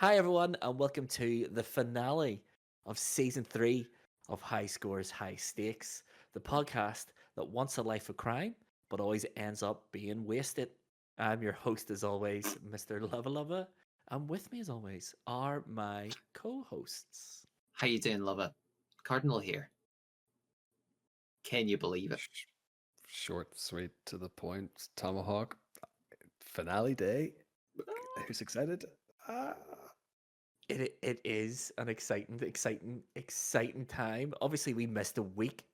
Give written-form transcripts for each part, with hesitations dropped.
Hi, everyone, and welcome to the finale of season 3 of High Scores, High Stakes, the podcast that wants a life of crime but always ends up being wasted. I'm your host, as always, Mr. Luvva Luvva, and with me, as always, are my co hosts. How you doing, lover? Cardinal here. Can you believe it? Short, sweet, to the point. Tomahawk. Finale day. Who's excited? It is an exciting time. Obviously, we missed a week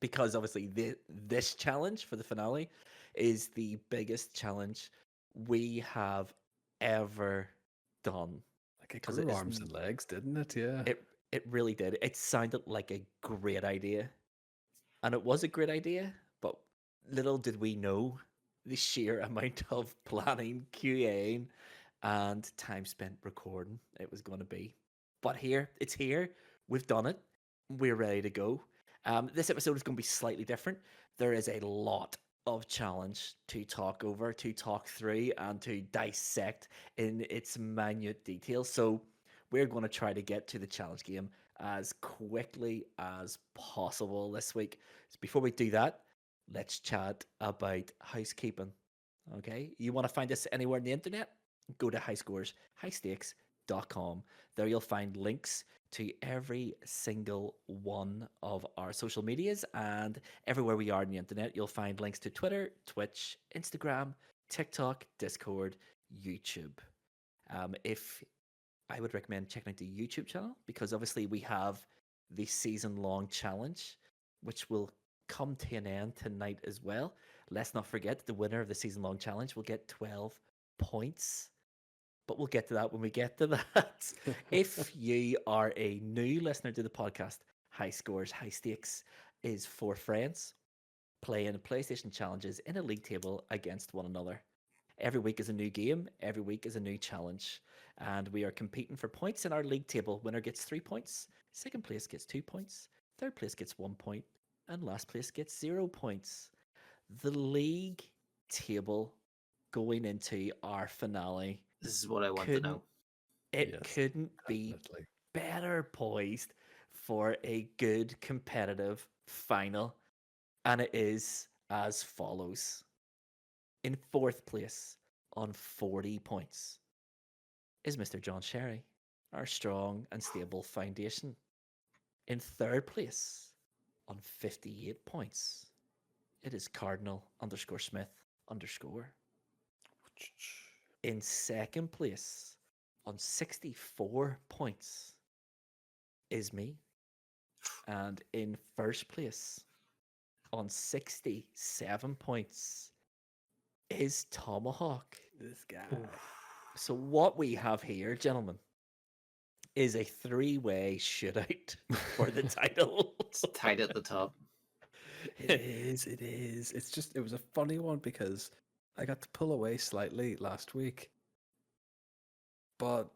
because obviously this challenge for the finale is the biggest challenge we have ever done. Like it 'Cause grew it is arms and legs, didn't it? Yeah. It really did. It sounded like a great idea, and it was a great idea, but little did we know the sheer amount of planning, QAing, and time spent recording it was going to be. But it's here. We've done it. We're ready to go. This episode is going to be slightly different. There is a lot of challenge to talk over, to talk through, and to dissect in its minute details. So we're going to try to get to the challenge game as quickly as possible this week. So before we do that, let's chat about housekeeping. Okay, you want to find us anywhere on the internet? Go to highstakes.com. There you'll find links to every single one of our social medias, and everywhere we are on the internet, you'll find links to Twitter, Twitch, Instagram, TikTok, Discord, YouTube. If I would recommend checking out the YouTube channel, because obviously we have the season-long challenge, which will come to an end tonight as well. Let's not forget the winner of the season-long challenge will get 12 points. But we'll get to that when we get to that. If you are a new listener to the podcast, High Scores, High Stakes is for friends playing PlayStation challenges in a league table against one another. Every week is a new game. Every week is a new challenge. And we are competing for points in our league table. Winner gets 3 points. Second place gets 2 points. Third place gets 1 point. And last place gets 0 points. The league table going into our finale. This is what I want to know. It couldn't be better poised for a good competitive final. And it is as follows. In fourth place on 40 points is Mr. John Sherry, our strong and stable foundation. In third place on 58 points, it is Cardinal _Smith _. In second place on 64 points is me. And in first place on 67 points is Tomahawk. This guy. So what we have here, gentlemen, is a 3-way shootout for the title. It's tight at the top. It is. It was a funny one because I got to pull away slightly last week. But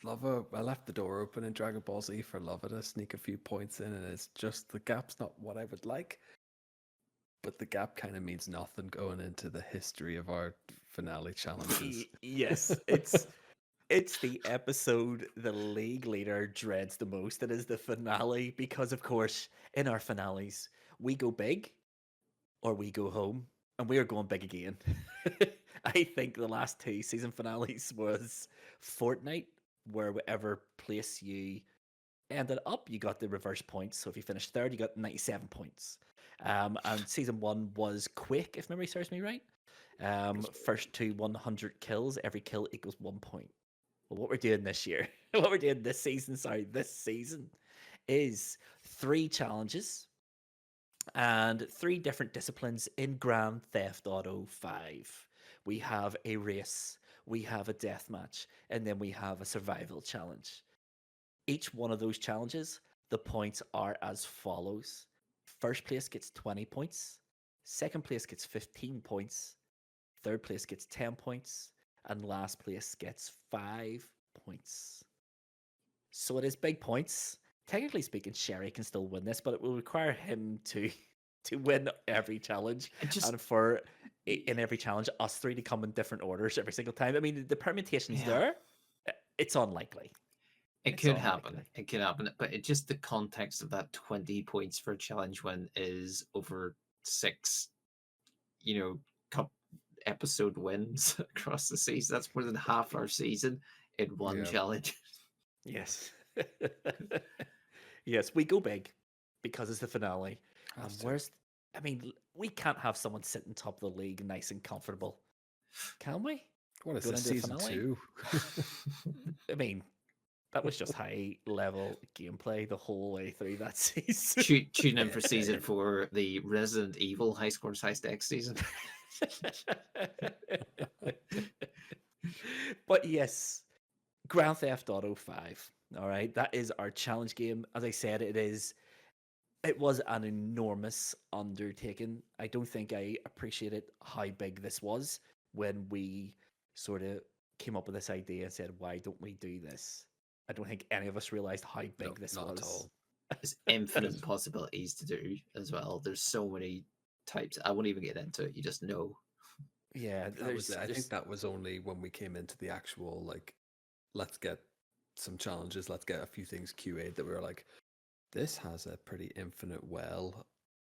I left the door open in Dragon Ball Z for Luvva to sneak a few points in, and it's just the gap's not what I would like. But the gap kind of means nothing going into the history of our finale challenges. Yes, it's the episode the league leader dreads the most. It is the finale because, of course, in our finales, we go big or we go home, and we are going big again. I think the last 2 season finales was Fortnite, where whatever place you ended up, you got the reverse points. So if you finished third, you got 97 points. And season 1 was Quake, if memory serves me right. First to 100 kills, every kill equals 1 point. Well, what we're doing this year, this season is 3 challenges and 3 different disciplines in Grand Theft Auto 5. We have a race, we have a deathmatch, and then we have a survival challenge. Each one of those challenges, the points are as follows. First place gets 20 points. Second place gets 15 points. Third place gets 10 points. And last place gets 5 points. So it is big points. Technically speaking, Sherry can still win this, but it will require him to win every challenge. And for in every challenge, us 3 to come in different orders every single time. I mean, the permutation's there. it's unlikely. It It's could happen. unlikely. It could happen. But it just the context of that 20 points for a challenge win is over 6, cup episode wins across the season. That's more than half our season in one Yeah. challenge. Yes. Yes, we go big because it's the finale. Has to. Where's I mean, we can't have someone sitting top of the league nice and comfortable. Can we? What is Going this, into the season finale? 2? I mean, that was just high level gameplay the whole way through that season. Tune in for season 4, the Resident Evil high scores, high stakes season. But yes, Grand Theft Auto 5. All right, that is our challenge game. As I said, it was an enormous undertaking. I don't think I appreciated how big this was when we sort of came up with this idea and said, "Why don't we do this?" I don't think any of us realized how No, big this not at was. all. There's infinite possibilities to do as well. There's so many types. I won't even get into it. You just know. Yeah, That was it. I think there's that was only when we came into the actual, like, let's get some challenges, let's get a few things QA'd, that we were like, this has a pretty infinite well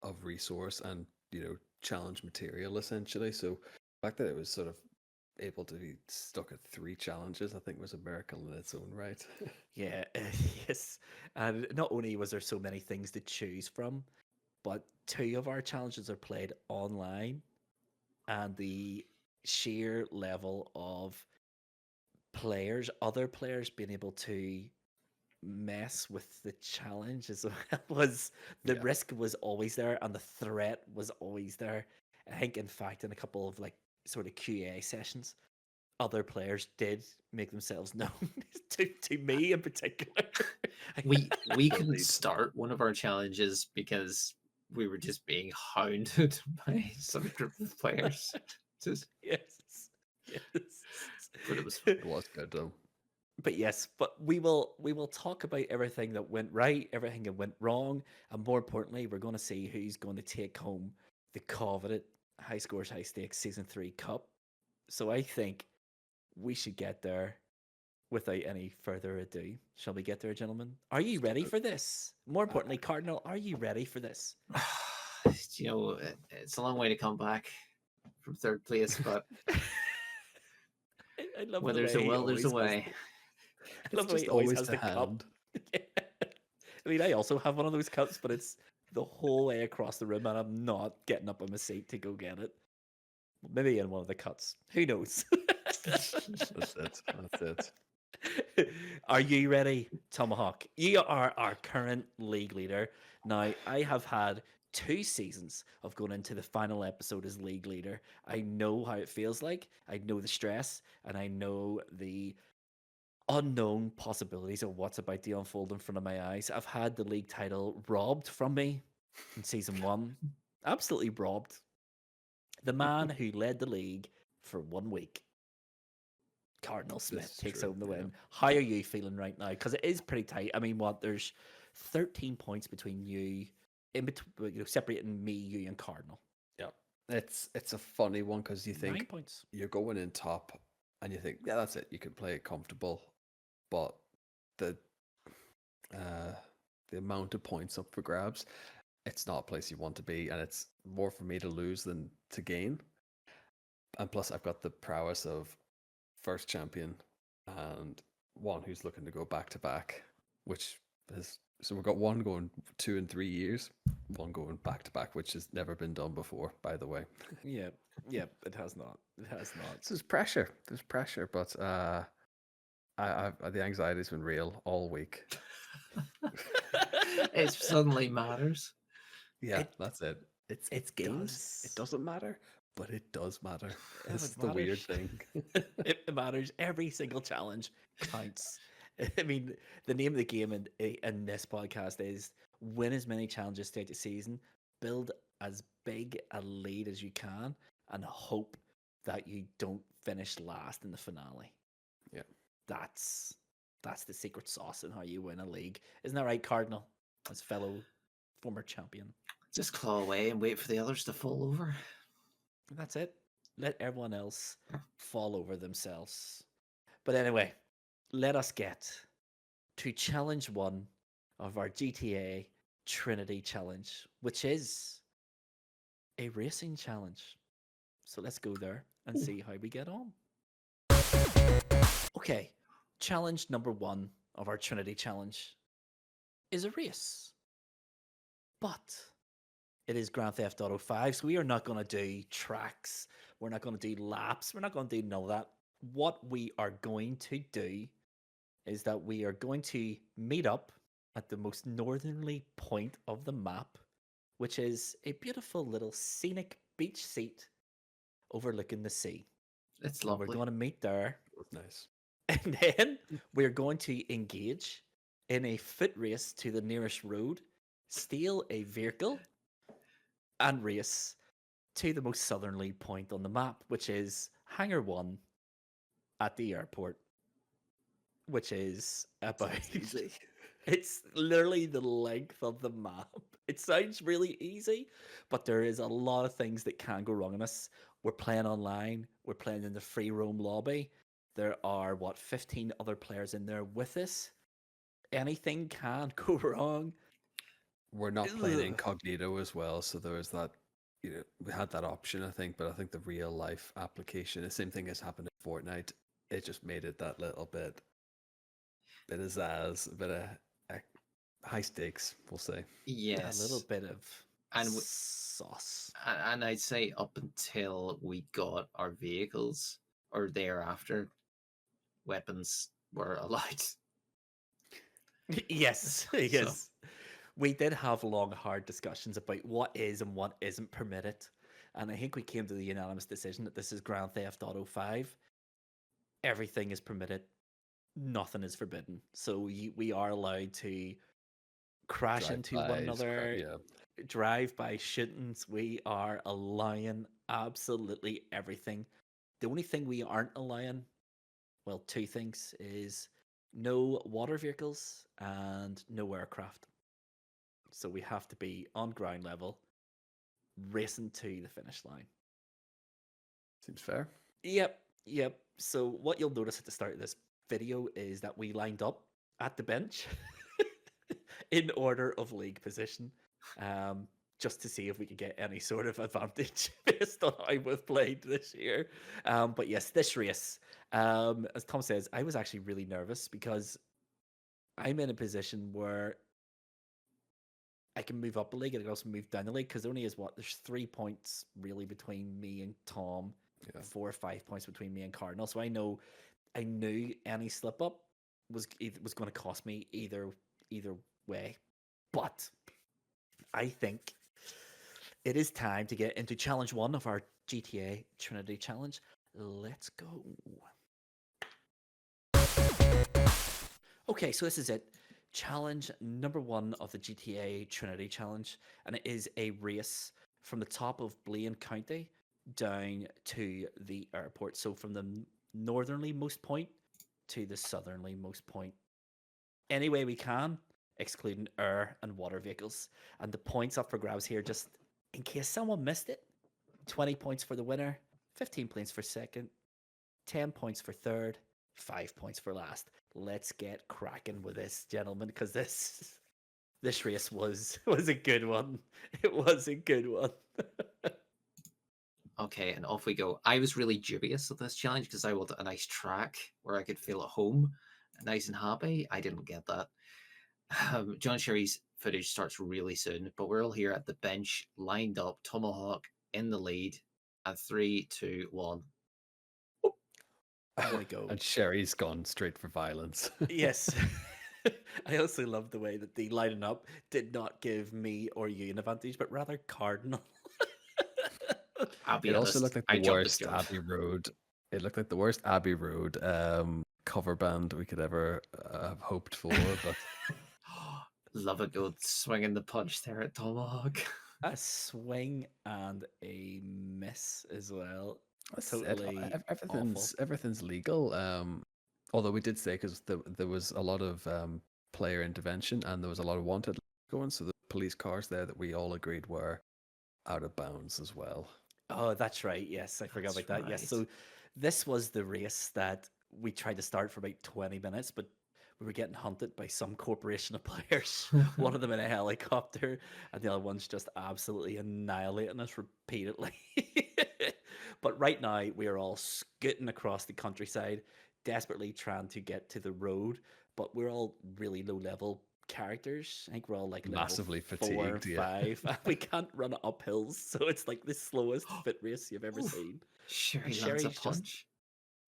of resource and, challenge material, essentially. So the fact that it was sort of able to be stuck at 3 challenges, I think was a miracle in its own right. yeah, yes. And not only was there so many things to choose from, but 2 of our challenges are played online, and the sheer level of other players being able to mess with the challenge as well was the Yeah. risk was always there and the threat was always there. I think in fact in a couple of like sort of QA sessions, other players did make themselves known to me in particular. We couldn't Indeed. start one of our challenges because we were just being hounded by some group of players. Just, Yes. Yes. but it was fun. It was good though. But yes, but we will talk about everything that went right, everything that went wrong, and more importantly, we're going to see who's going to take home the coveted High Scores High Stakes Season 3 Cup. So I think we should get there without any further ado. Shall we get there, gentlemen? Are you ready for this? More importantly, Cardinal, are you ready for this? It's a long way to come back from third place, but I love when the there's a way he will, there's a always has. way. I It's love the way just he always always has to the cup. hand. I mean, I also have one of those cups, but it's the whole way across the room, and I'm not getting up on my seat to go get it. Maybe in one of the cuts. Who knows? That's it. That's it. Are you ready, Tomahawk? You are our current league leader. Now, I have had 2 seasons of going into the final episode as league leader. I know how it feels like. I know the stress, and I know the unknown possibilities of what's about to unfold in front of my eyes. I've had the league title robbed from me in season 1. Absolutely robbed. The man who led the league for 1 week, Cardinal Smith, This is takes true. home the Yeah. win. How are you feeling right now? Because it is pretty tight. I mean, what? There's 13 points between you, in between, separating me, you, and Cardinal. Yeah. It's a funny one because you 9 think points. you're going in top and you think, yeah, that's it. You can play it comfortable, but the uh the amount of points up for grabs, it's not a place you want to be, and it's more for me to lose than to gain. And plus, I've got the prowess of first champion and one who's looking to go back to back, which is so we've got one going 2 and 3 years, one going back to back, which has never been done before, by the way. Yeah, yeah, it has not. It has not. So there's pressure. There's pressure, but the anxiety's been real all week. It suddenly matters. Yeah, It- that's it. It it's does. games. It doesn't matter, but it does matter. Oh, This it is the weird matters. thing. It matters. Every single challenge counts. I mean, the name of the game in this podcast is win as many challenges throughout the season, build as big a lead as you can, and hope that you don't finish last in the finale. Yeah. That's the secret sauce in how you win a league. Isn't that right, Cardinal? As fellow former champion. Just claw away and wait for the others to fall over. That's it. Let everyone else fall over themselves. But anyway, let us get to challenge one of our GTA Trinity challenge, which is a racing challenge. So let's go there and Ooh, see how we get on. Okay, challenge number one of our Trinity challenge is a race, but it is Grand Theft Auto 5, so we are not going to do tracks, we're not going to do laps, we're not going to do none of that. What we are going to do is that we are going to meet up at the most northerly point of the map, which is a beautiful little scenic beach seat overlooking the sea. it's And we're lovely. going to meet there. Nice. And then we're going to engage in a foot race to the nearest road, steal a vehicle, and race to the most southerly point on the map, which is Hangar 1 at the airport, which is about. Sounds easy. It's literally the length of the map. It sounds really easy, but there is a lot of things that can go wrong in this. We're playing online, we're playing in the free roam lobby. There are, 15 other players in there with us. Anything can go wrong. We're not playing Ugh. incognito as well, so there was that. We had that option, I think, but I think the real life application, the same thing has happened in Fortnite. It just made it that little bit of zazz, a bit of uh, high stakes, we'll say. A little Yes, bit of and sauce. and I'd say up until we got our vehicles or thereafter, weapons were allowed. Yes, So yes. We did have long, hard discussions about what is and what isn't permitted. And I think we came to the unanimous decision that this is Grand Theft Auto 5. Everything is permitted, nothing is forbidden. So we are allowed to crash into one Drive-bys, another, yeah. drive by shootings. We are allowing absolutely everything. The only thing we aren't allowing, well, two things, is no water vehicles and no aircraft. So we have to be on ground level, racing to the finish line. Seems fair. Yep, yep. So what you'll notice at the start of this video is that we lined up at the bench in order of league position, um, just to see if we could get any sort of advantage based on how we've played this year. But yes, this race, as Tom says, I was actually really nervous because I'm in a position where I can move up a league and I can also move down a league because there only is there's 3 points really between me and Tom, Yeah. 4 or 5 points between me and Cardinal. So I knew any slip up was going to cost me either way. But I think it is time to get into challenge one of our GTA Trinity challenge. Let's go. Okay, so this is it. Challenge number one of the GTA Trinity challenge, and it is a race from the top of Blaine County down to the airport. So from the northernly most point to the southerly most point. Any way we can, excluding air and water vehicles. And the points up for grabs here, just in case someone missed it, 20 points for the winner, 15 points for second, 10 points for third, 5 points for last. Let's get cracking with this, gentlemen, because this race was a good one. It was a good one. okay, and off we go. I was really dubious of this challenge because I wanted a nice track where I could feel at home, nice and happy. I didn't get that. John Sherry's footage starts really soon, but we're all here at the bench, lined up, Tomahawk in the lead, and 3, 2, 1. There we go. And Sherry's gone straight for violence. Yes. I also love the way that the lining up did not give me or you an advantage, but rather Cardinal. I'll be It also honest, looked like I the jumped the worst gun. Abbey Road. It looked like the worst Abbey Road cover band we could ever have hoped for. But Love a good swinging the punch there at Tomahawk. A swing and a miss as well. that's it. Totally awful. Everything's legal. Although we did say because there was a lot of player intervention and there was a lot of wanted going, so the police cars there that we all agreed were out of bounds as well. Oh, that's right. Yes, I forgot That's about that. Yes, right. so this was the race that we tried to start for about 20 minutes, but we were getting hunted by some corporation of players. One of them in a helicopter, and the other one's just absolutely annihilating us repeatedly. But right now, we are all scooting across the countryside, desperately trying to get to the road. But we're all really low level characters. I think we're all like level Massively 4, fatigued, yeah. 5. And we can't run up hills, so it's like the slowest fit race you've ever Oof. seen. Sherry And lands a Sherry's just punch.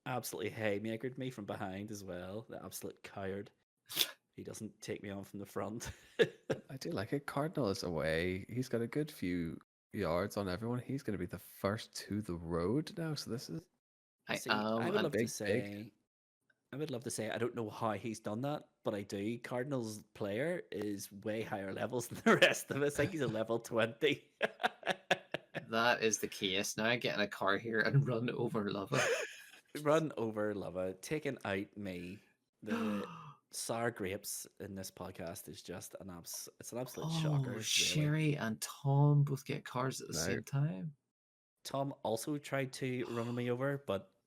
absolutely haymakered me from behind as well. The absolute coward. He doesn't take me on from the front. I do like it. Cardinal is away. He's got a good few yards on everyone. He's going to be the first to the road now. So this is I See, am I would an love to big. say, I would love to say, I don't know how he's done that, but I do. Cardinals player is way higher levels than the rest of us. I think he's a level 20. that is the case. Now getting a car here and run over lava. Run over Luvva, taking out me. The sour grapes in this podcast is just it's an absolute Oh, shocker, really. Sherry and Tom both get cars at the No. same time. Tom also tried to run me over,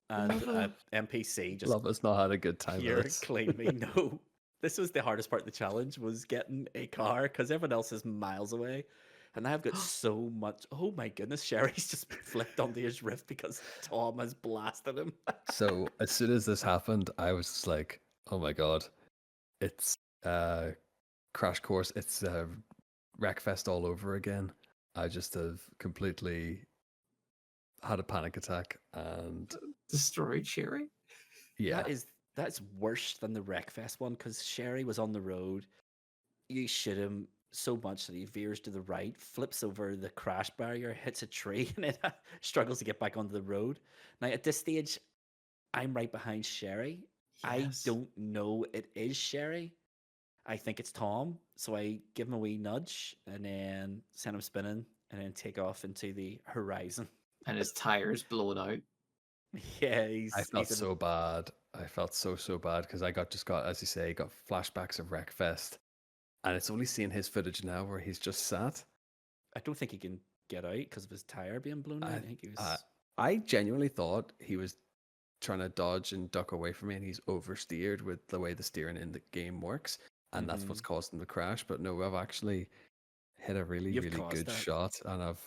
and Lava. NPC just Love has not had a good time with pure this. clean me. No, this was the hardest part of the challenge was getting a car because everyone else is miles away, and I've got so much. Oh my goodness, Sherry's just flipped onto his rift because Tom has blasted him. So as soon as this happened, I was just like, "Oh my god, it's Crash Course. It's Wreckfest all over again." I just have completely had a panic attack, and Destroyed Sherry. yeah, That's worse than the Wreckfest one because Sherry was on the road. You shoot him so much that he veers to the right, flips over the crash barrier, hits a tree, and then struggles to get back onto the road. Now at this stage, I'm right behind Sherry. I Yes. don't know it is Sherry. I think it's Tom. So I give him a wee nudge and then send him spinning and then take off into the horizon. And his tires blown out. Yeah, I felt he's in. so bad. I felt so bad because I just got, as you say, got flashbacks of Wreckfest, and it's only seeing his footage now where he's just sat. I don't think he can get out because of his tire being blown out. I I, think he I, was. I genuinely thought he was trying to dodge and duck away from me, and he's oversteered with the way the steering in the game works, and that's what's Mhm. caused him to crash. But no, I've actually hit a really, You've really caused good that. shot, and I've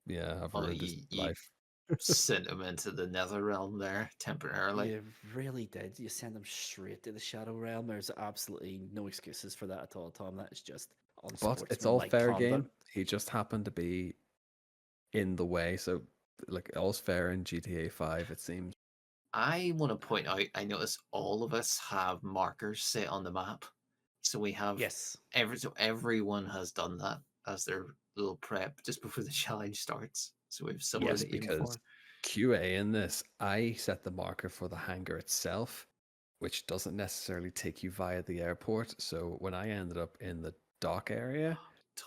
Oh, ruined his you life. sent him into the nether realm there temporarily. You really did. You sent him straight to the Shadow Realm. There's absolutely no excuses for that at all, Tom. That is just But it's all unsportsmanlike fair conduct. game. He just happened to be in the way, so like all's fair in GTA 5, it seems. I want to point out, I notice all of us have markers set on the map. So we have Yes. everyone has done that as their little prep just before the challenge starts. So we have somewhere Yes, to aim because for. QA in this, I set the marker for the hangar itself, which doesn't necessarily take you via the airport. So when I ended up in the dock area Hmm.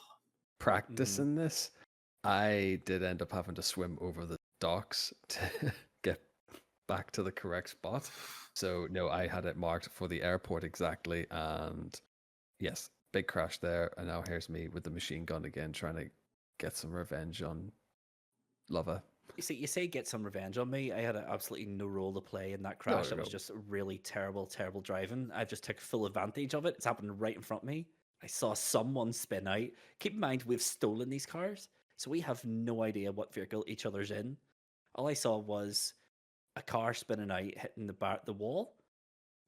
practicing this, I did end up having to swim over the docks to get back to the correct spot. So no, I had it marked for the airport exactly, and yes, big crash there. And now here's me with the machine gun again, trying to get some revenge on Luvva. You say get some revenge on me. I had absolutely no role to play in that No, crash. no, That was no. just really terrible, terrible driving. I just took full advantage of it. It's happened right in front of me. I saw someone spin out. Keep in mind, we've stolen these cars, so we have no idea what vehicle each other's in. All I saw was a car spinning out, hitting the wall,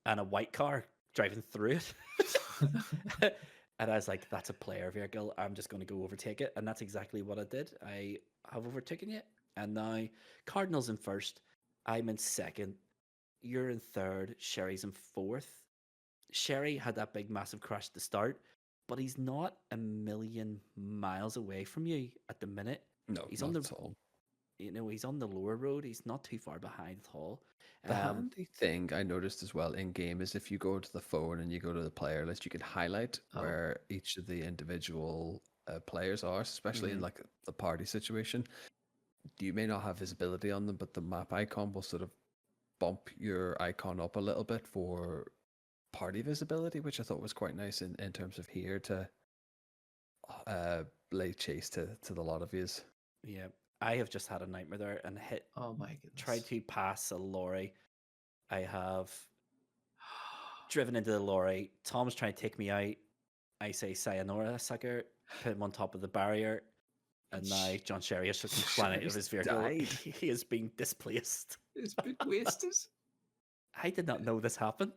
and a white car driving through it. And I was like, that's a player vehicle. I'm just going to go overtake it. And that's exactly what I did. I have overtaken it. And now Cardinals in first. I'm in second. You're in third. Sherry's in fourth. Sherry had that big, massive crash at the start, but he's not a million miles away from you at the minute. No, He's on not the, at all. he's on the lower road. He's not too far behind at all. The Um, handy thing I noticed as well in game is if you go to the phone and you go to the player list, you can highlight Oh, where each of the individual players are, especially in mhm. like the party situation. You may not have visibility on them, but the map icon will sort of bump your icon up a little bit for party visibility, which I thought was quite nice in terms of here to lay chase to the lot of yous. Yeah, I have just had a nightmare there and oh my tried goodness. to pass a lorry. I have driven into the lorry. Tom's trying to take me out. I say sayonara, sucker. Put him on top of the barrier. And now John Sherry has just come flying out of his Sherry's vehicle. died. He is being displaced. It's been wasted. I did not know this happened.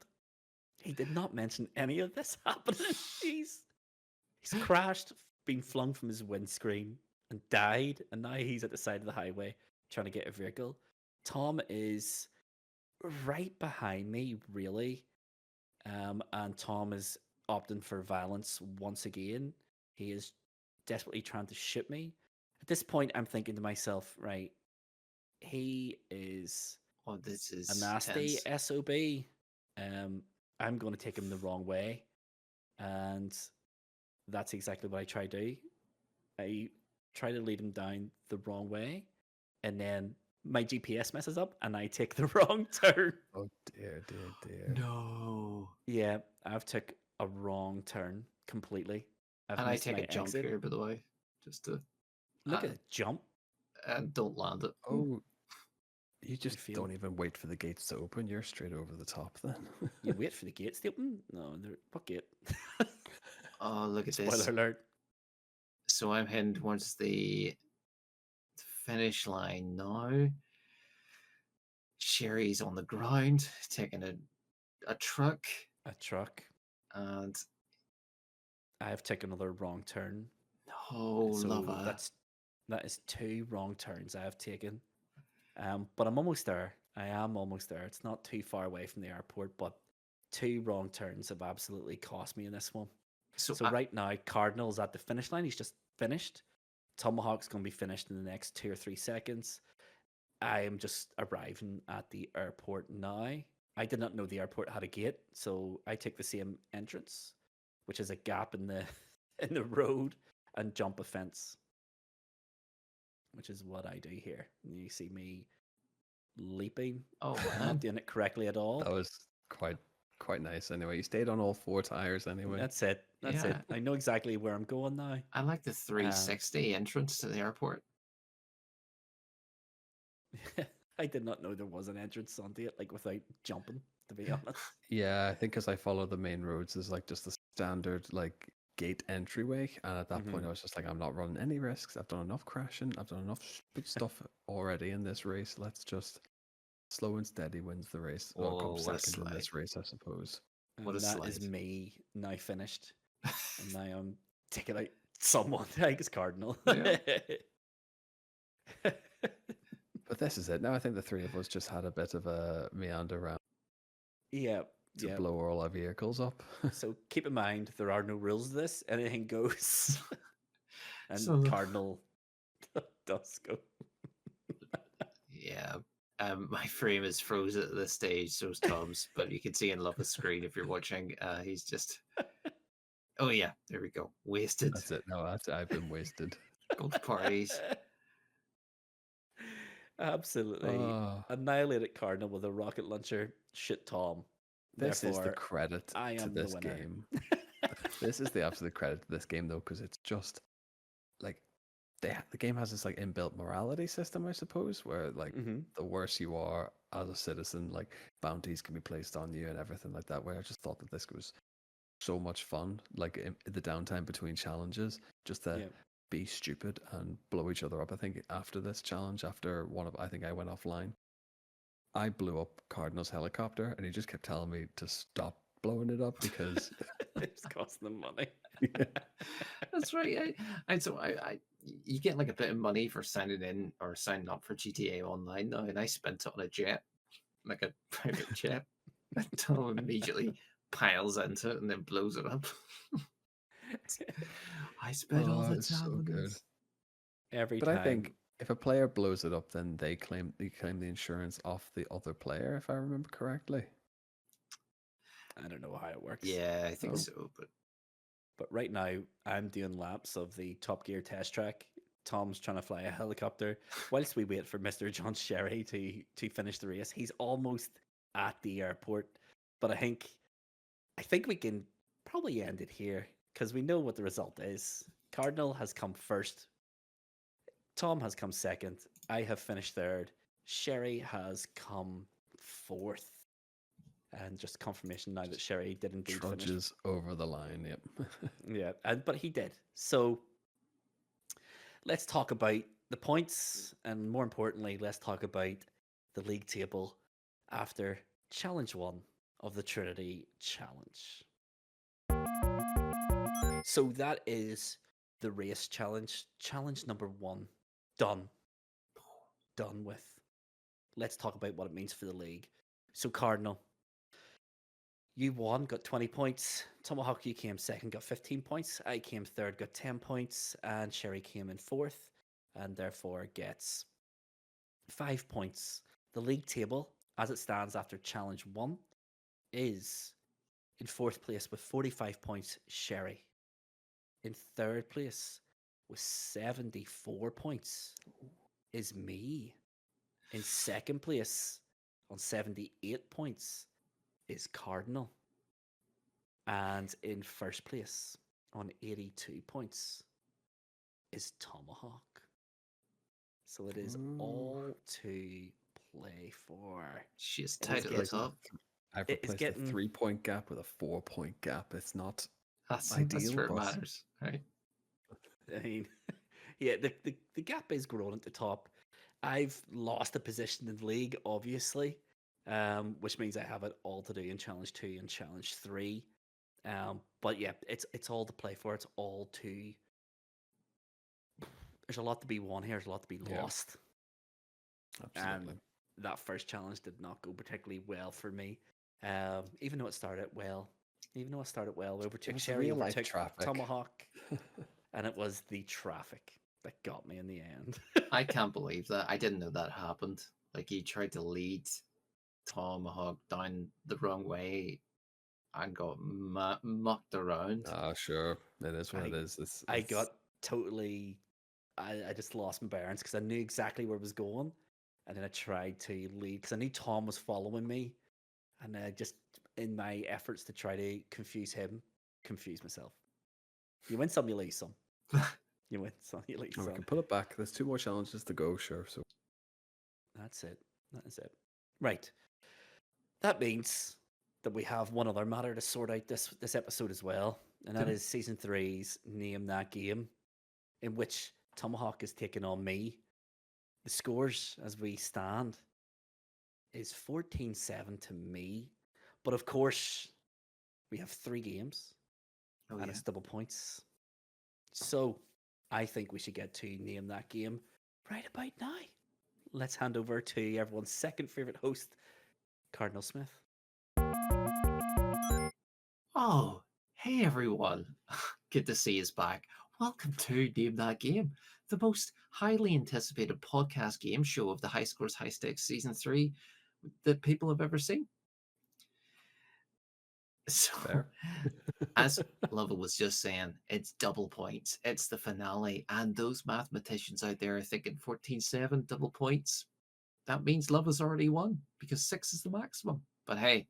He did not mention any of this happening. He's crashed, been flung from his windscreen, and died. And now he's at the side of the highway trying to get a vehicle. Tom is right behind me, really. And Tom is opting for violence once again. He is desperately trying to shoot me. At this point, I'm thinking to myself, right, he is Oh, this a is nasty tense. SOB. I'm going to take him the wrong way. And that's exactly what I try to do. I try to lead him down the wrong way. And then my GPS messes up and I take the wrong turn. Oh dear, dear, dear. No. Yeah, I've took a wrong turn completely. I've And I missed take my a jump exit. here, by the way, just to Look at the jump. and don't land it. Oh, you just feel- don't even wait for the gates to open. You're straight over the top then. You wait for the gates to open? No, what gate? Oh, look at Spoiler this. alert. So I'm heading towards the finish line now. Sherry's on the ground, taking a truck, A truck. and I have taken another wrong turn. oh, So Luvva. that is 2 wrong turns I have taken. But I'm almost there. I am almost there. It's not too far away from the airport, but 2 wrong turns have absolutely cost me in this one. So, So right now, Cardinal's at the finish line. He's just finished. Tomahawk's going to be finished in the next 2 or 3 seconds. I am just arriving at the airport now. I did not know the airport had a gate, so I take the same entrance, which is a gap in the in the road, and jump a fence, which is what I do here. You see me leaping. oh I'm man, not doing it correctly at all. That was quite nice. Anyway, you stayed on all 4 tires. Anyway, That's it. That's it. Yeah. I know exactly where I'm going now. I like the 360 entrance to the airport. I did not know there was an entrance onto it, like without jumping, to be honest. yeah, I think because I follow the main roads is like just the standard like gate entryway, and at that point I was just like, I'm not running any risks. I've done enough crashing. I've done enough stupid stuff already in this race. Let's just slow and steady wins the race. Or Oh, comes what a second in slide. this race, I suppose. What And a that is slide. me now finished. And now I'm taking out someone. I think it's Cardinal. Yeah. But this is it. Now I think the 3 of us just had a bit of a meander around Yeah. to Yeah. blow all our vehicles up. So keep in mind there are no rules to this. Anything goes. And So- Cardinal does go. Yeah. My frame is frozen at this stage, so is Tom's, but you can see in Luvva's screen if you're watching. He's just. Oh yeah, there we go. Wasted. That's it. No, I've been wasted. Golf parties. Absolutely Oh, annihilated Cardinal with a rocket launcher. Shit, Tom. this is the Therefore, credit I to am the this winner. game. This is the absolute credit to this game, though, because it's just like the game has this like inbuilt morality system, I suppose, where like Mhm. the worse you are as a citizen, like bounties can be placed on you and everything like that. Where I just thought that this was so much fun, like in the downtime between challenges, just to Yeah. be stupid and blow each other up. I think after this challenge, after I think I went offline, I blew up Cardinal's helicopter, and he just kept telling me to stop blowing it up because It's costing them money. That's right. You get like a bit of money for signing in or signing up for GTA Online now, and I spent it on a jet, like a private jet. And Tom immediately piles into it and then blows it up. I spent all Oh, the it's time so on good. this. Every But time. I think if a player blows it up, then they claim the insurance off the other player, if I remember correctly. I don't know how it works. Yeah, I think Oh. so. But right now, I'm doing laps of the Top Gear test track. Tom's trying to fly a helicopter whilst we wait for Mr. John Sherry to finish the race. He's almost at the airport, but I think we can probably end it here because we know what the result is. Cardinal has come first. Tom has come second. I have finished third. Sherry has come fourth. And just confirmation now that Sherry did indeed finish. Trudges over the line. Yep. Yeah, but he did. So let's talk about the points, and more importantly, let's talk about the league table after Challenge 1 of the Trinity Challenge. So that is the race challenge. Challenge number 1. Done. Done with. Let's talk about what it means for the league. So, Cardinal, you won, got 20 points. Tomahawk, you came second, got 15 points. I came third, got 10 points. And Sherry came in fourth, and therefore gets 5 points. The league table, as it stands after Challenge 1, is in fourth place with 45 points, Sherry. In third place with 74 points is me. In second place on 78 points is Cardinal. And in first place on 82 points is Tomahawk. So it is all to play for. She's It tight is at the getting- top. I've It is replaced getting- a 3-point gap with a 4-point gap. It's not That's ideal, where it but matters, right? I mean, yeah, the gap is growing at the top. I've lost a position in the league, obviously, which means I have it all to do in Challenge 2 and Challenge 3. But yeah, it's all to play for. It's all to. There's a lot to be won here. There's a lot to be Yeah. lost. absolutely. And that first challenge did not go particularly well for me. Even though it started well. Even though it started well, we overtook was Sherry, real-life overtook traffic. Tomahawk, and it was the traffic that got me in the end. I can't believe that. I didn't know that happened. Like he tried to lead Tomahawk down the wrong way and got mucked around. Sure. It is what it I- is. I got totally. I just lost my bearings because I knew exactly where it was going, and then I tried to lead because I knew Tom was following me, and I just, in my efforts to try to confuse him, confused myself. You win some, you lose some. You win some, you lose Oh, we some. can pull it back. There's 2 more challenges to go, sure. So That's it. That is it. Right. That means that we have one other matter to sort out this episode as well, and that Okay. is season 3's Name That Game, in which Tomahawk is taking on me. The scores as we stand is 14-7 to me, but of course we have 3 games Oh and yeah. it's double points. So I think we should get to Name That Game right about now. Let's hand over to everyone's second favorite host, Cardinal Smith. Oh, hey everyone. Good to see you back. Welcome to Name That Game, the most highly anticipated podcast game show of the High Scores High Stakes Season 3 that people have ever seen. So, fair. as Luvva was just saying, it's double points. It's the finale. And those mathematicians out there are thinking 14-7, double points. That means Luvva's already won because 6 is the maximum. But hey,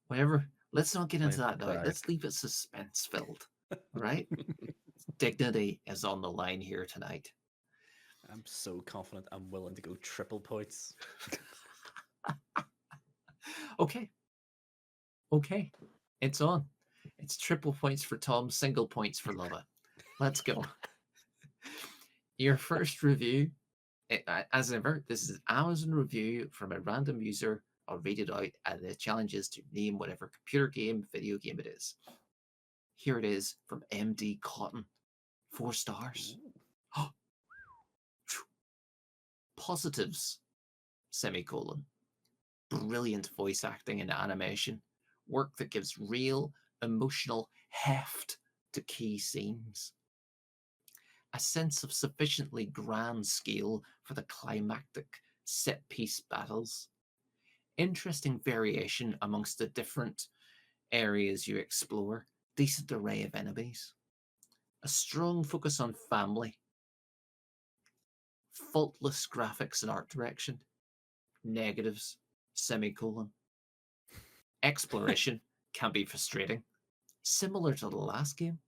whatever. Let's not get into Playing that for now. brag. Let's leave it suspense filled. Right? Dignity is on the line here tonight. I'm so confident I'm willing to go triple points. Okay. Okay. It's on. It's triple points for Tom, single points for Luvva. Let's go. Your first review, as ever, this is an Amazon review from a random user. I'll read it out, and the challenge is to name whatever computer game, video game it is. Here it is from MD Cotton. 4 stars. Positives, semicolon. Brilliant voice acting and animation. Work that gives real emotional heft to key scenes. A sense of sufficiently grand scale for the climactic set-piece battles. Interesting variation amongst the different areas you explore. Decent array of enemies. A strong focus on family. Faultless graphics and art direction. Negatives, semicolon. Exploration can be frustrating, similar to the last game.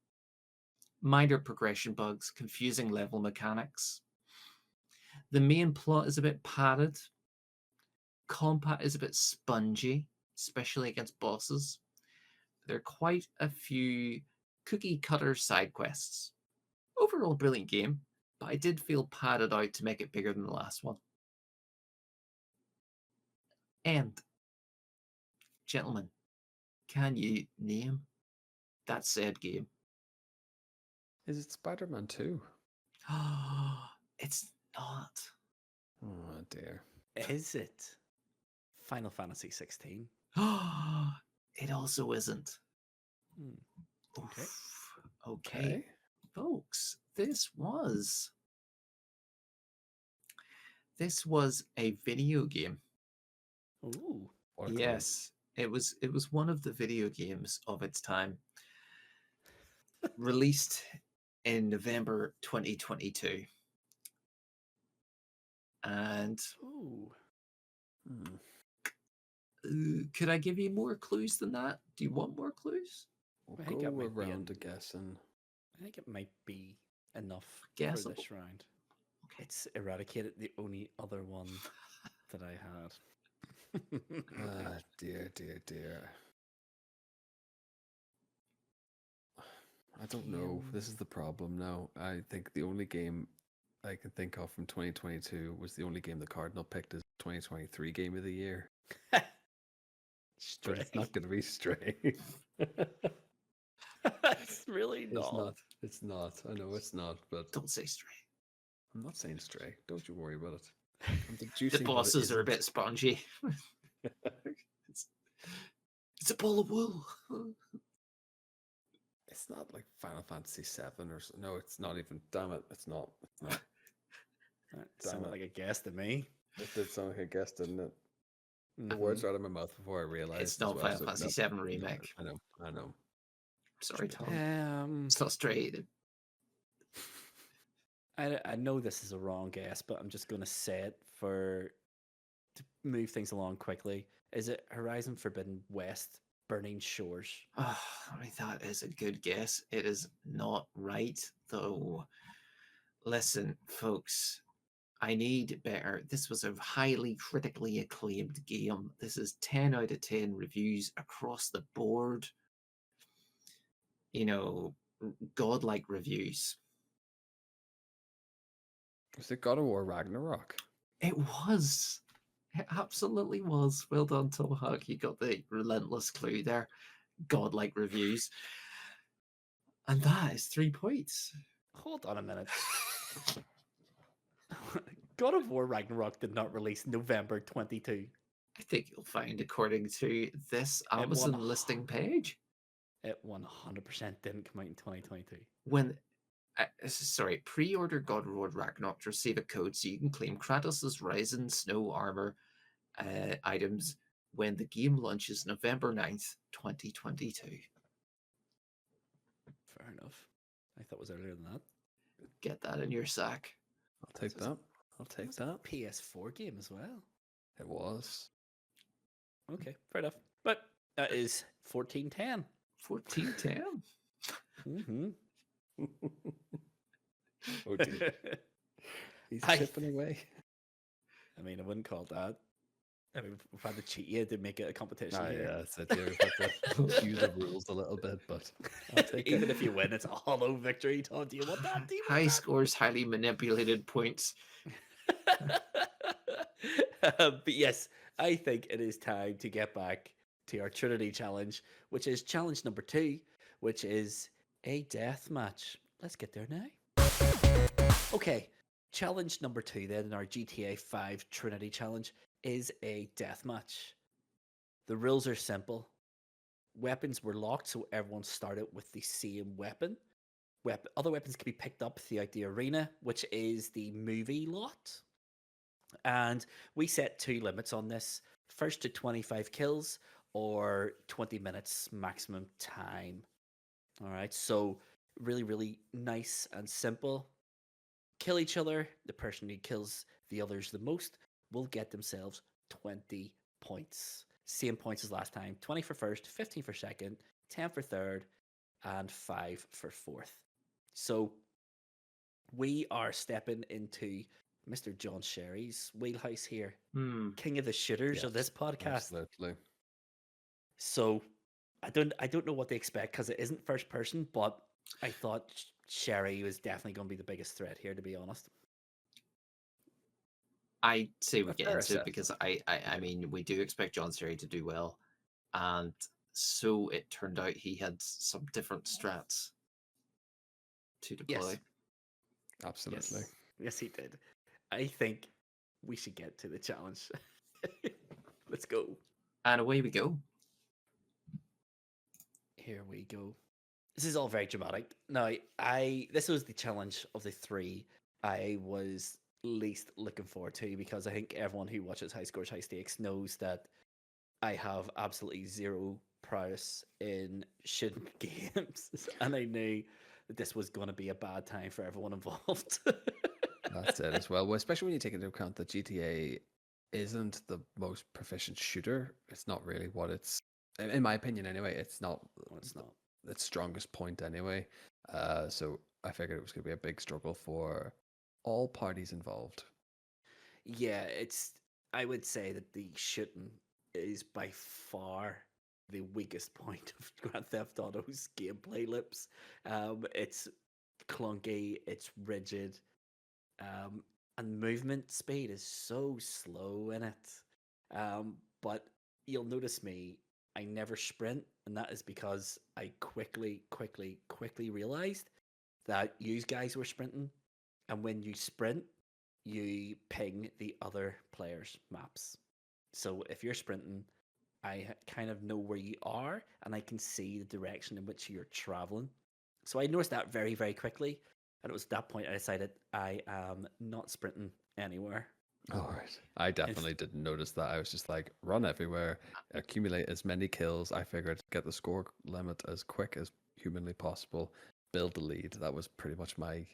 Minor progression bugs, confusing level mechanics. The main plot is a bit padded. Combat is a bit spongy. especially against bosses. There are quite a few cookie cutter side quests. Overall, brilliant game, but I did feel padded out to make it bigger than the last one. And, gentlemen, can you name that said game? Is it Spider-Man 2? It's not. Oh dear. Is it Final Fantasy 16? It also isn't. Okay. Okay, folks, this was a video game. Ooh. What a clue. Yes, it was one of the video games of its time. Released in November 2022. And Ooh. could I give you more clues than that? Do you want more clues? We'll I think go that might be around to guessing. I think it might be enough for Guessable. this round. Okay. It's eradicated the only other one that I had. Ah, dear, dear, dear. I don't know. This is the problem now. I think the only game I can think of from 2022 was the only game the Cardinal picked as 2023 game of the year. Stray. But it's not going to be Stray. It's really not. It's not. It's not. I know it's not, but Don't say Stray. I'm not saying Stray. Don't you worry about it. I'm The deducing what it bosses are a isn't. bit spongy. It's a ball of wool. It's not like Final Fantasy 7 or so. No, it's not even. Damn it. It's not. It's not. That Damn sounded it. like a guess to me. It did sound like a guess, didn't it? The Mhm. words are out of my mouth before I realized. It's not Final Fantasy 7 remake. I know. I know. Sorry, Tom. It's not Stray either. I know this is a wrong guess, but I'm just going to say it to move things along quickly. Is it Horizon Forbidden West Burning Shores? Oh, I mean, that is a good guess. It is not right, though. Listen, folks, I need better. This was a highly critically acclaimed game. This is 10 out of 10 reviews across the board. You know, godlike reviews. Was it God of War Ragnarok? It was. It absolutely was. Well done, Tomahawk. You got the relentless clue there. Godlike reviews. And that is 3 points. Hold on a minute. God of War Ragnarok did not release November 22. I think you'll find, according to this Amazon listing page, it 100% didn't come out in 2022. when pre-order God of War Ragnarok to receive a code so you can claim Kratos' Ryzen Snow Armor items when the game launches November 9th, 2022. Fair enough. I thought it was earlier than that. Get that in your sack. I'll take that. I'll It take was a that. PS4 game as well. It was. Okay, fair enough. But that is 1410. 1410. Mm-hmm. Oh dear. He's I- chipping away. I mean, I wouldn't call it that. I mean, we've had to cheat you to make it a competition Ah, here. yeah, that's it. Yeah, we've had to use the rules a little bit, but I'll take Even it. if you win, it's a hollow victory. Tom, do you want that? Do you High want scores, highly manipulated points. that? But yes, I think it is time to get back to our Trinity challenge, which is challenge number 2, which is a death match. Let's get there now. Okay, challenge number 2 then in our GTA 5 Trinity challenge is a death match. The rules are simple. Weapons were locked, so everyone started with the same weapon. Other weapons can be picked up throughout the arena, which is the movie lot. And we set 2 limits on this. First to 25 kills or 20 minutes maximum time. All right, so really, really nice and simple. Kill each other. The person who kills the others the most will get themselves 20 points. Same points as last time. 20 for first, 15 for second, 10 for third, and 5 for fourth. So we are stepping into Mr. John Sherry's wheelhouse here. King of the shooters of Yes, this podcast. Absolutely. So I don't know what they expect because it isn't first person, but I thought Sherry was definitely going to be the biggest threat here, to be honest. I say we A get fair into it because assessment. I mean we do expect John Sherry to do well, and so it turned out he had some different strats to Yes, deploy. Absolutely. yes, he did. I think we should get to the challenge. Let's go. And away we go. Here we go. This is all very dramatic. Now, I this was the challenge of the three I was least looking forward to because I think everyone who watches High Scores High Stakes knows that I have absolutely zero prowess in shooting games, and I knew that this was going to be a bad time for everyone involved. That's it as well. Well, especially when you take into account that GTA isn't the most proficient shooter. It's not really what it's, in my opinion anyway, it's not No, it's not. its strongest point anyway. So I figured it was going to be a big struggle for all parties involved. Yeah, it's. I would say that the shooting is by far the weakest point of Grand Theft Auto's gameplay loops. It's clunky, it's rigid, and movement speed is so slow in it. But you'll notice me, I never sprint, and that is because I quickly realized that you guys were sprinting, and when you sprint, you ping the other player's maps. So if you're sprinting, I kind of know where you are, and I can see the direction in which you're traveling. So I noticed that very quickly, and it was at that point I decided I am not sprinting anywhere. All right. I And definitely didn't notice that. I was just like, run everywhere, accumulate as many kills. I figured get the score limit as quick as humanly possible, build the lead. That was pretty much my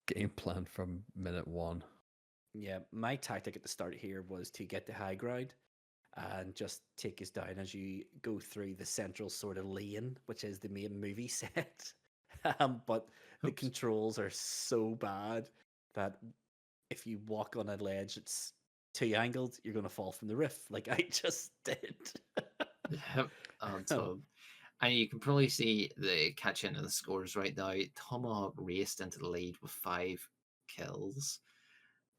game plan from minute one. yeah, my tactic at the start here was to get the high ground and just take us down as you go through the central sort of lane, which is the main movie set. But the Oops. controls are so bad that if you walk on a ledge, it's too angled, you're going to fall from the roof, like I just did. Yep. So, and you can probably see the catch in the scores right now. Tomahawk raced into the lead with 5 kills,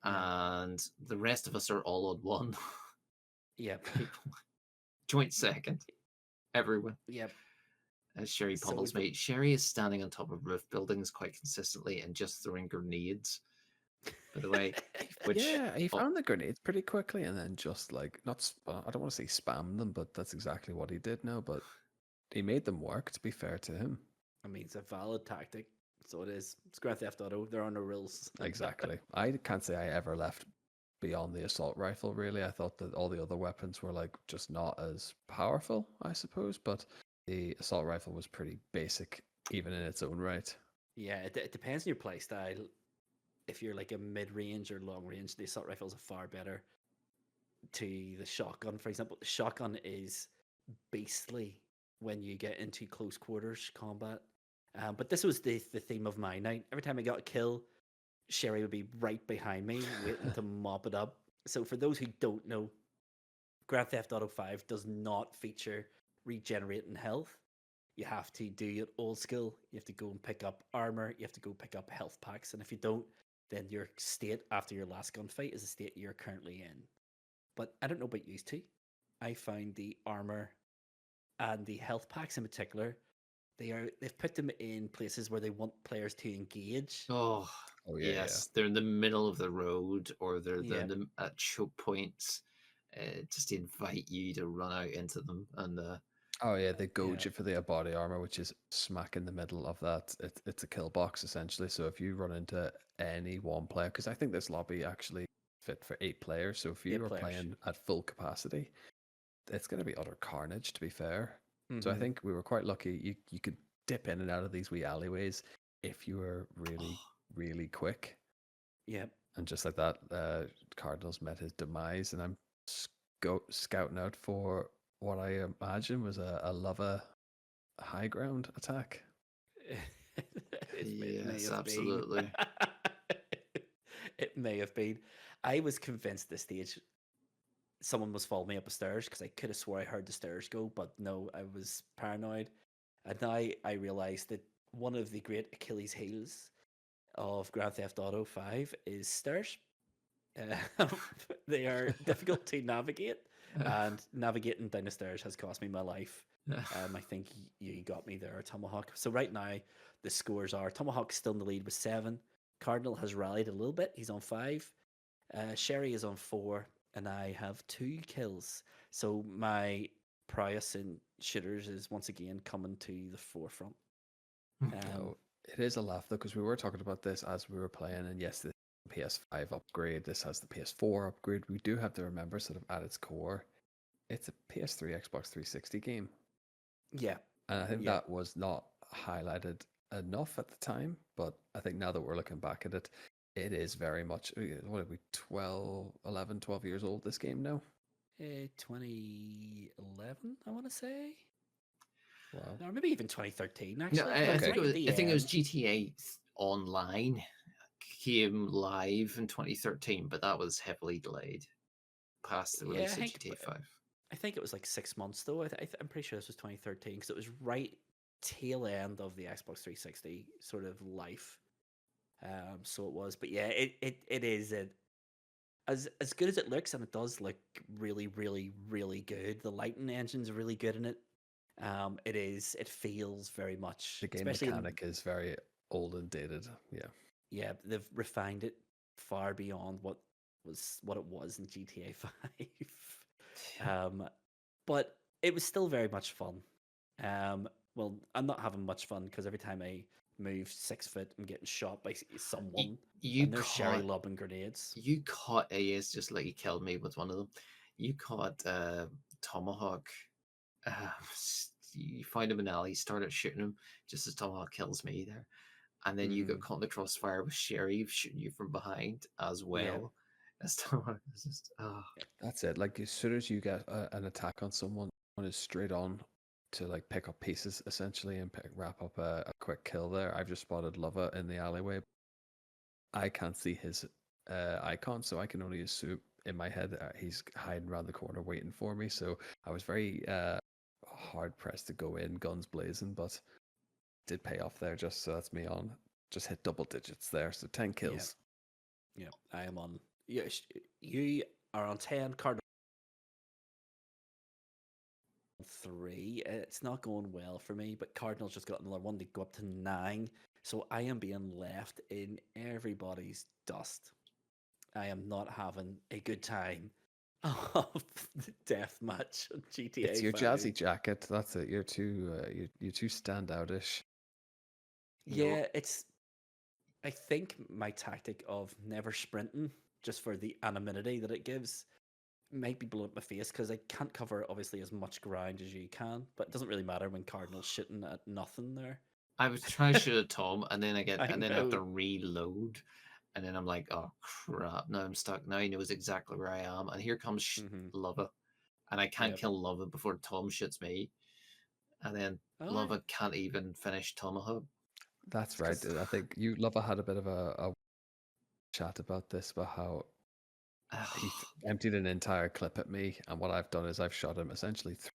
Yeah, and the rest of us are all on one. yep, People joint second, everyone. yep. As Sherry So pummels me, Sherry is standing on top of roof buildings quite consistently and just throwing grenades. By the way, which Yeah, he oh, found the grenades pretty quickly and then just like, not, I don't want to say spam them, but that's exactly what he did now. But he made them work, to be fair to him. I mean, it's a valid tactic. So it is. It's Grand Theft Auto. There are no rules. Exactly. I can't say I ever left beyond the assault rifle, really. I thought that all the other weapons were like just not as powerful, I suppose, but the assault rifle was pretty basic, even in its own right. Yeah, it depends on your play style. If you're like a mid range or long range, the assault rifles are far better to the shotgun. For example, the shotgun is beastly when you get into close quarters combat. But this was the theme of my night. Every time I got a kill, Sherry would be right behind me, waiting to mop it up. So for those who don't know, Grand Theft Auto 5 does not feature regenerating health. You have to do it old school. You have to go and pick up armor. You have to go pick up health packs. And if you don't, then your state after your last gunfight is the state you're currently in. But I don't know about you two. I found the armor and the health packs in particular, they've put them in places where they want players to engage. oh Oh, yeah, yeah. yes, they're in the middle of the road or they're Yeah, at choke points, just to invite you to run out into them and Oh, yeah, they goad yeah, you for their body armor, which is smack in the middle of that. It's a kill box, essentially. So if you run into any one player, because I think this lobby actually fit for 8 players. So if you eight are players. playing at full capacity, it's going to be utter carnage, to be fair. So I Mm-hmm. think we were quite lucky. You could dip in and out of these wee alleyways if you were really, oh, really quick. Yep. And just like that, Cardinals met his demise. And I'm scouting out for what I imagine was a Luvva high ground attack. It may yes, have been. absolutely. It may have been. I was convinced this stage someone was following me up the stairs because I could have swore I heard the stairs go, but no, I was paranoid. And now I realize that one of the great Achilles heels of Grand Theft Auto 5 is stairs. Uh, they are difficult to navigate, and navigating down the stairs has cost me my life. I think you got me there, Tomahawk. So right now, the scores are Tomahawk's still in the lead with 7. Cardinal has rallied a little bit. He's on 5. Sherry is on 4, and I have 2 kills. So my prowess in shooters is once again coming to the forefront. No, it is a laugh though, because we were talking about this as we were playing, and yes, the PS5 upgrade, this has the PS4 upgrade. We do have to remember, sort of at its core, it's a PS3, Xbox 360 game. Yeah. And I think Yeah. that was not highlighted enough at the time, but I think now that we're looking back at it, it is very much, what are we, 12, 11, 12 years old, this game now? 2011, I want to say. Wow. Or maybe even 2013, No, actually. I But think right at the I think it was end. GTA Online came live in 2013, but that was heavily delayed past the Yeah, release of GTA 5. I think it was like 6 months, though. I'm pretty sure this was 2013 because it was right tail end of the Xbox 360 sort of life. So it was. But yeah, it is as good as it looks, and it does look really, really, really good. The lighting engine's really good in it. It feels very much, The game especially in, mechanic is very old and dated. Yeah. yeah, they've refined it far beyond what it was in GTA 5. um, but it was still very much fun. Well, I'm not having much fun because every time I move 6 foot, I'm getting shot by You, someone, you and they're sherry caught lobbing grenades. you caught yes, just like you killed me with one of them. You caught Tomahawk. You find him in an alley, started shooting him just as Tomahawk kills me there, and then you got Mhm. caught in the crossfire with Sherry shooting you from behind as Yeah, well. As Tomahawk is just That's it. Like as soon as you get an attack on someone, one is straight on to like pick up pieces essentially and wrap up a quick kill there. I've just spotted Luvva in the alleyway. I can't see his icon, so I can only assume in my head that he's hiding around the corner waiting for me. So I was very hard pressed to go in, guns blazing, but did pay off there. Just so that's me on. Just hit double digits there, so 10 yeah, kills. yeah. I am on. Yeah, you are on 10. Cardinal 3. It's not going well for me, but Cardinals just got another one to go up to 9. So I am being left in everybody's dust. I am not having a good time of the death match on It's GTA your 5. jazzy jacket. That's it. You're too standoutish. you Yeah, it's. I think my tactic of never sprinting just for the anonymity that it gives might be blowing up my face because I can't cover obviously as much ground as you can, but it doesn't really matter when Cardinal's shooting at nothing there. I was trying to shoot at Tom, and then I and then I have to know. reload, and then I'm like, oh crap! Now I'm stuck. Now he knows exactly where I am, and here comes Mm-hmm. Lava, and I can't Yep. kill Lava before Tom shoots me, and then Oh, Lava can't even finish Tomahawk. That's it's right. because I think you, Lover, had a bit of a chat about this, about how he emptied an entire clip at me, and what I've done is I've shot him essentially through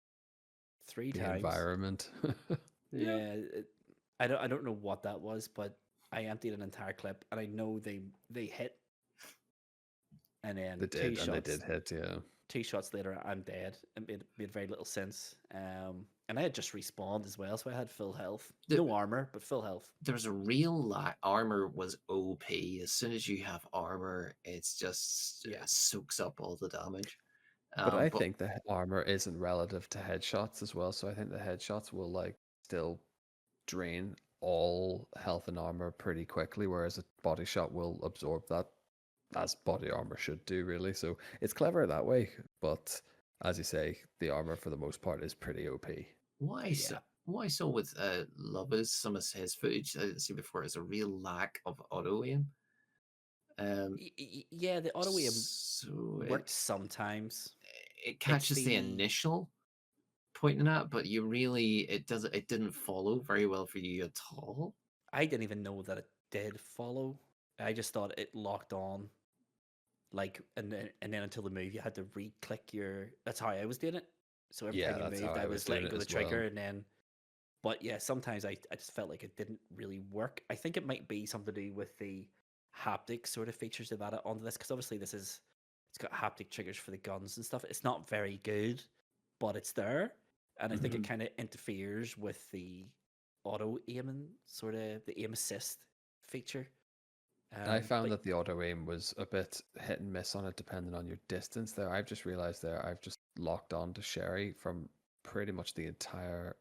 three the times. environment. Yeah. Yeah, I don't know what that was, but I emptied an entire clip, and I know they hit, and then They did, and they did hit, yeah. 2 shots later, I'm dead. It made very little sense. And I had just respawned as well, so I had full health. The, No armor, but full health. there's a real armor was OP. As soon as you have armor, it's just Yeah, soaks up all the damage. But I But think the armor isn't relative to headshots as well, so I think the headshots will like still drain all health and armor pretty quickly, whereas a body shot will absorb that as body armor should do, really. So it's clever that way, but as you say, the armor for the most part is pretty OP. yeah, what I saw with Lubba's some of his footage I didn't see before is a real lack of auto aim. yeah. The auto aim So worked sometimes. it It's catches the the initial pointing at, but you really it didn't follow very well for you at all. I didn't even know that it did follow. I just thought it locked on like, and then until the move, you had to re-click your. That's how I was doing it. So every Yeah, time you that's how moved, I I was was doing letting it go the as well. trigger, and then. But yeah, sometimes I just felt like it didn't really work. I think it might be something to do with the haptic sort of features they've added onto this, because obviously it's got haptic triggers for the guns and stuff. It's not very good, but it's there, and I think it Mhm. kind of interferes with the auto aiming, sort of the aim assist feature. I found But that the auto aim was a bit hit and miss on it, depending on your distance. There, I've just realized I've just locked on to Sherry from pretty much the entire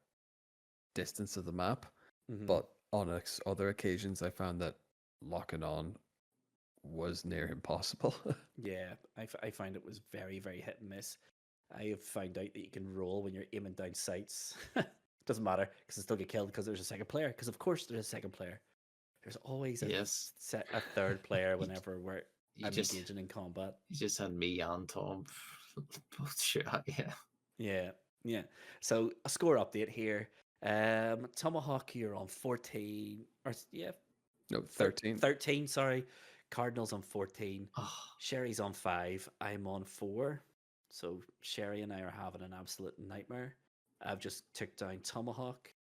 distance of the map. mhm. But on other occasions, I found that locking on was near impossible. Yeah, I find it was very, very hit and miss. I have found out that you can roll when you're aiming down sights. Doesn't matter because it still get killed because there's a second player. Because of course there's a second player. There's always Yes. a third player You, whenever you I'm just engaging in combat. you just had me and Tom both shoot at you. Yeah, yeah. So a score update here. Tomahawk, you're on 14, or yeah, No, 13. 13. Sorry, Cardinals on 14. Oh, Sherry's on 5. I'm on 4. So Sherry and I are having an absolute nightmare. I've just took down Tomahawk.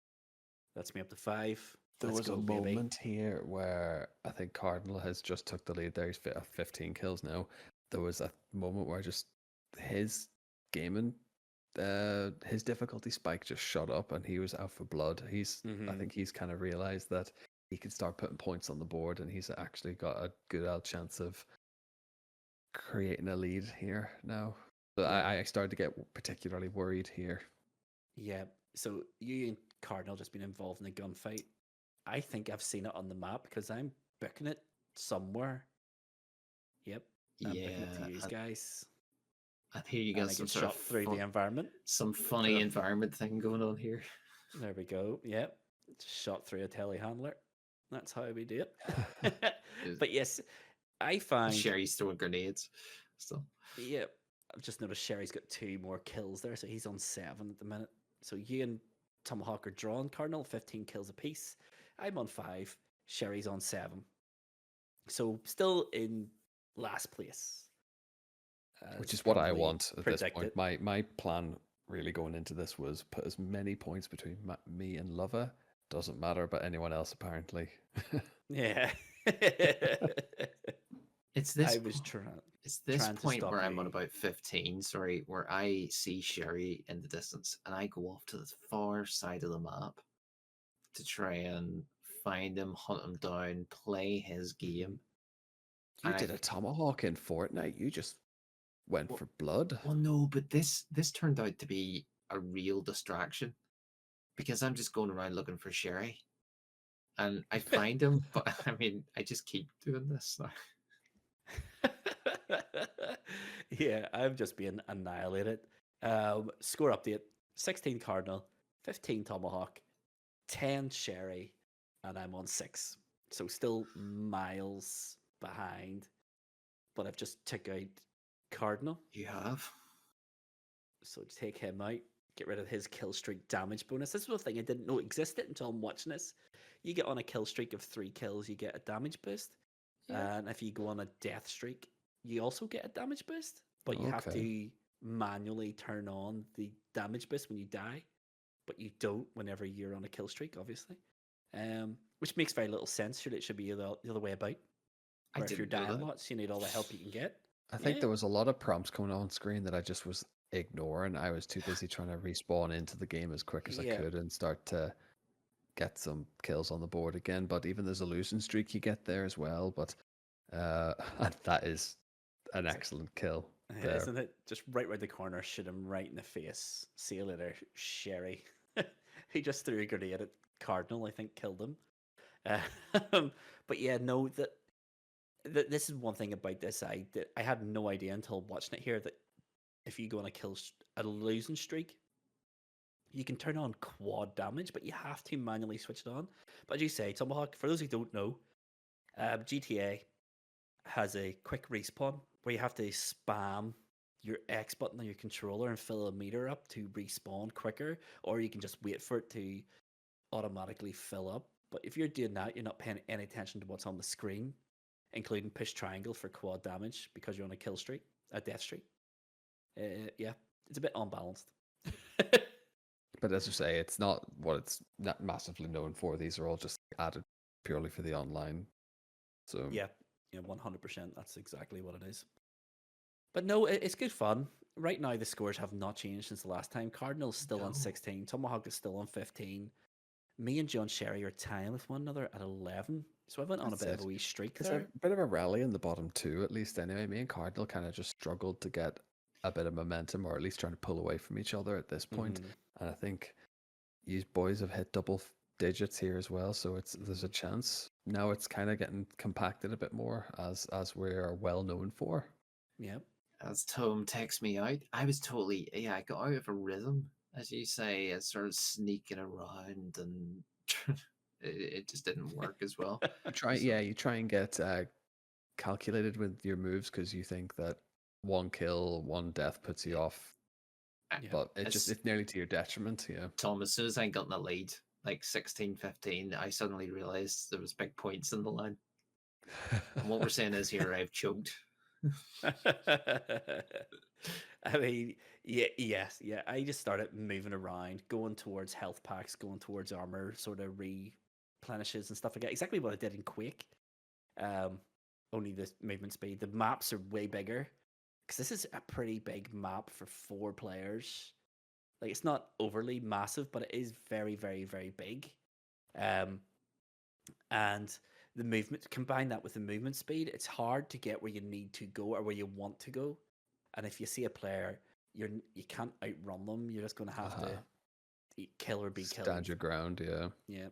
That's me up to 5. There Let's was a go, baby. moment here where I think Cardinal has just took the lead there. He's 15 kills now. There was a moment where just his gaming, his difficulty spike just shot up, and he was out for blood. I think he's kind of realized that he can start putting points on the board, and he's actually got a good old chance of creating a lead here now. But Yeah, I started to get particularly worried here. yeah. So you and Cardinal just been involved in a gunfight. I think I've seen it on the map because I'm booking it somewhere. Yep, I'm booking it to yeah. you guys, And here you and got I some get sort of shot through the environment. some funny environment thing going on here. There we go. Yep, just shot through a telehandler. That's how we do it. Is- But yes, I find. Sherry's throwing grenades. So Yeah, I've just noticed Sherry's got 2 more kills there, so he's on 7 at the minute. So you and Tomahawk are drawn. Cardinal 15 kills apiece. I'm on 5. Sherry's on 7. So still in last place, Which as is what I probably want at this predicted. point. My plan really going into this was put as many points between me and Luvva. Doesn't matter about anyone else apparently. Yeah. it's I this was trying to point stop where I'm on you. about 15, sorry, where I see Sherry in the distance and I go off to the far side of the map to try and find him, hunt him down, play his Mhm. game. You And I did a tomahawk in Fortnite. You just went well, for blood. well no, but this turned out to be a real distraction because I'm just going around looking for Sherry. And I find him, but I mean, I just keep doing this. Yeah, I'm just being annihilated. Score update: 16 Cardinal, 15 Tomahawk, 10 Sherry, and I'm on 6. So still miles behind, but I've just took out Cardinal. You have? So to take him out, get rid of his kill streak damage bonus. This was a thing I didn't know existed until I'm watching this. You get on a kill streak of 3 kills, you get a damage boost. Yeah. And if you go on a death streak, you also get a damage boost. But you have Okay. to manually turn on the damage boost when you die. But you don't whenever you're on a kill streak, obviously. Which makes very little sense. Surely it should be the other way about. I Where if you're didn't know dying that. lots, you need all the help you can get. I think Yeah. there was a lot of prompts coming on screen that I just was ignoring. I was too busy trying to respawn into the game as quick as I Yeah. could and start to get some kills on the board again. But even there's a losing streak you get there as well. But that is an It's like, excellent kill there. isn't it? Just right round the corner, shoot him right in the face. See you later, Sherry. He just threw a grenade at Cardinal, I think killed him. But yeah, no, this is one thing about this. I had no idea until watching it here that if you go on a losing streak, you can turn on quad damage, but you have to manually switch it on. But as you say, Tomahawk, for those who don't know, GTA has a quick respawn where you have to spam your X button on your controller and fill a meter up to respawn quicker, or you can just wait for it to automatically fill up. But if you're doing that, you're not paying any attention to what's on the screen. including push triangle for quad damage because you're on a kill streak, a death streak. Yeah, it's a bit unbalanced. But as you say, it's not what it's not massively known for. These are all just added purely for the online. So Yeah, 100%. That's exactly what it is. But no, it's good fun. Right now, the scores have not changed since the last time. Cardinal's still on No. 16. Tomahawk is still on 15. Me and John Sherry are tying with one another at 11. So I went on a that's bit of a it. wee streak It's a there. bit of a rally in the bottom two, at least anyway. Me and Cardinal kind of just struggled to get a bit of momentum, or at least trying to pull away from each other at this point. Mhm. And I think you boys have hit double digits here as well, so there's a chance. Now it's kind of getting compacted a bit more as we are well known for. Yeah. As Tom texts me out, I was totally, I got out of a rhythm, as you say. I started sneaking around and it just didn't work as well. So, You try and get calculated with your moves because you think that one kill, one death puts you off, Yeah. but as it's nearly to your detriment. Yeah. Tom, as soon as I got in the lead, like 16-15, I suddenly realized there was big points in the line. And what we're saying is here, I've choked. I mean, yeah. I just started moving around, going towards health packs, going towards armor, sort of replenishes and stuff like that. Exactly what I did in Quake. Um, Only the movement speed. The maps are way bigger because this is a pretty big map for 4 players. Like it's not overly massive, but it is very, very, very big. Um, and the movement combine that with the movement speed, it's hard to get where you need to go or where you want to go. And if you see a player, you can't outrun them. You're just going to have to kill or be Stand killed. your ground. Yeah. Yeah,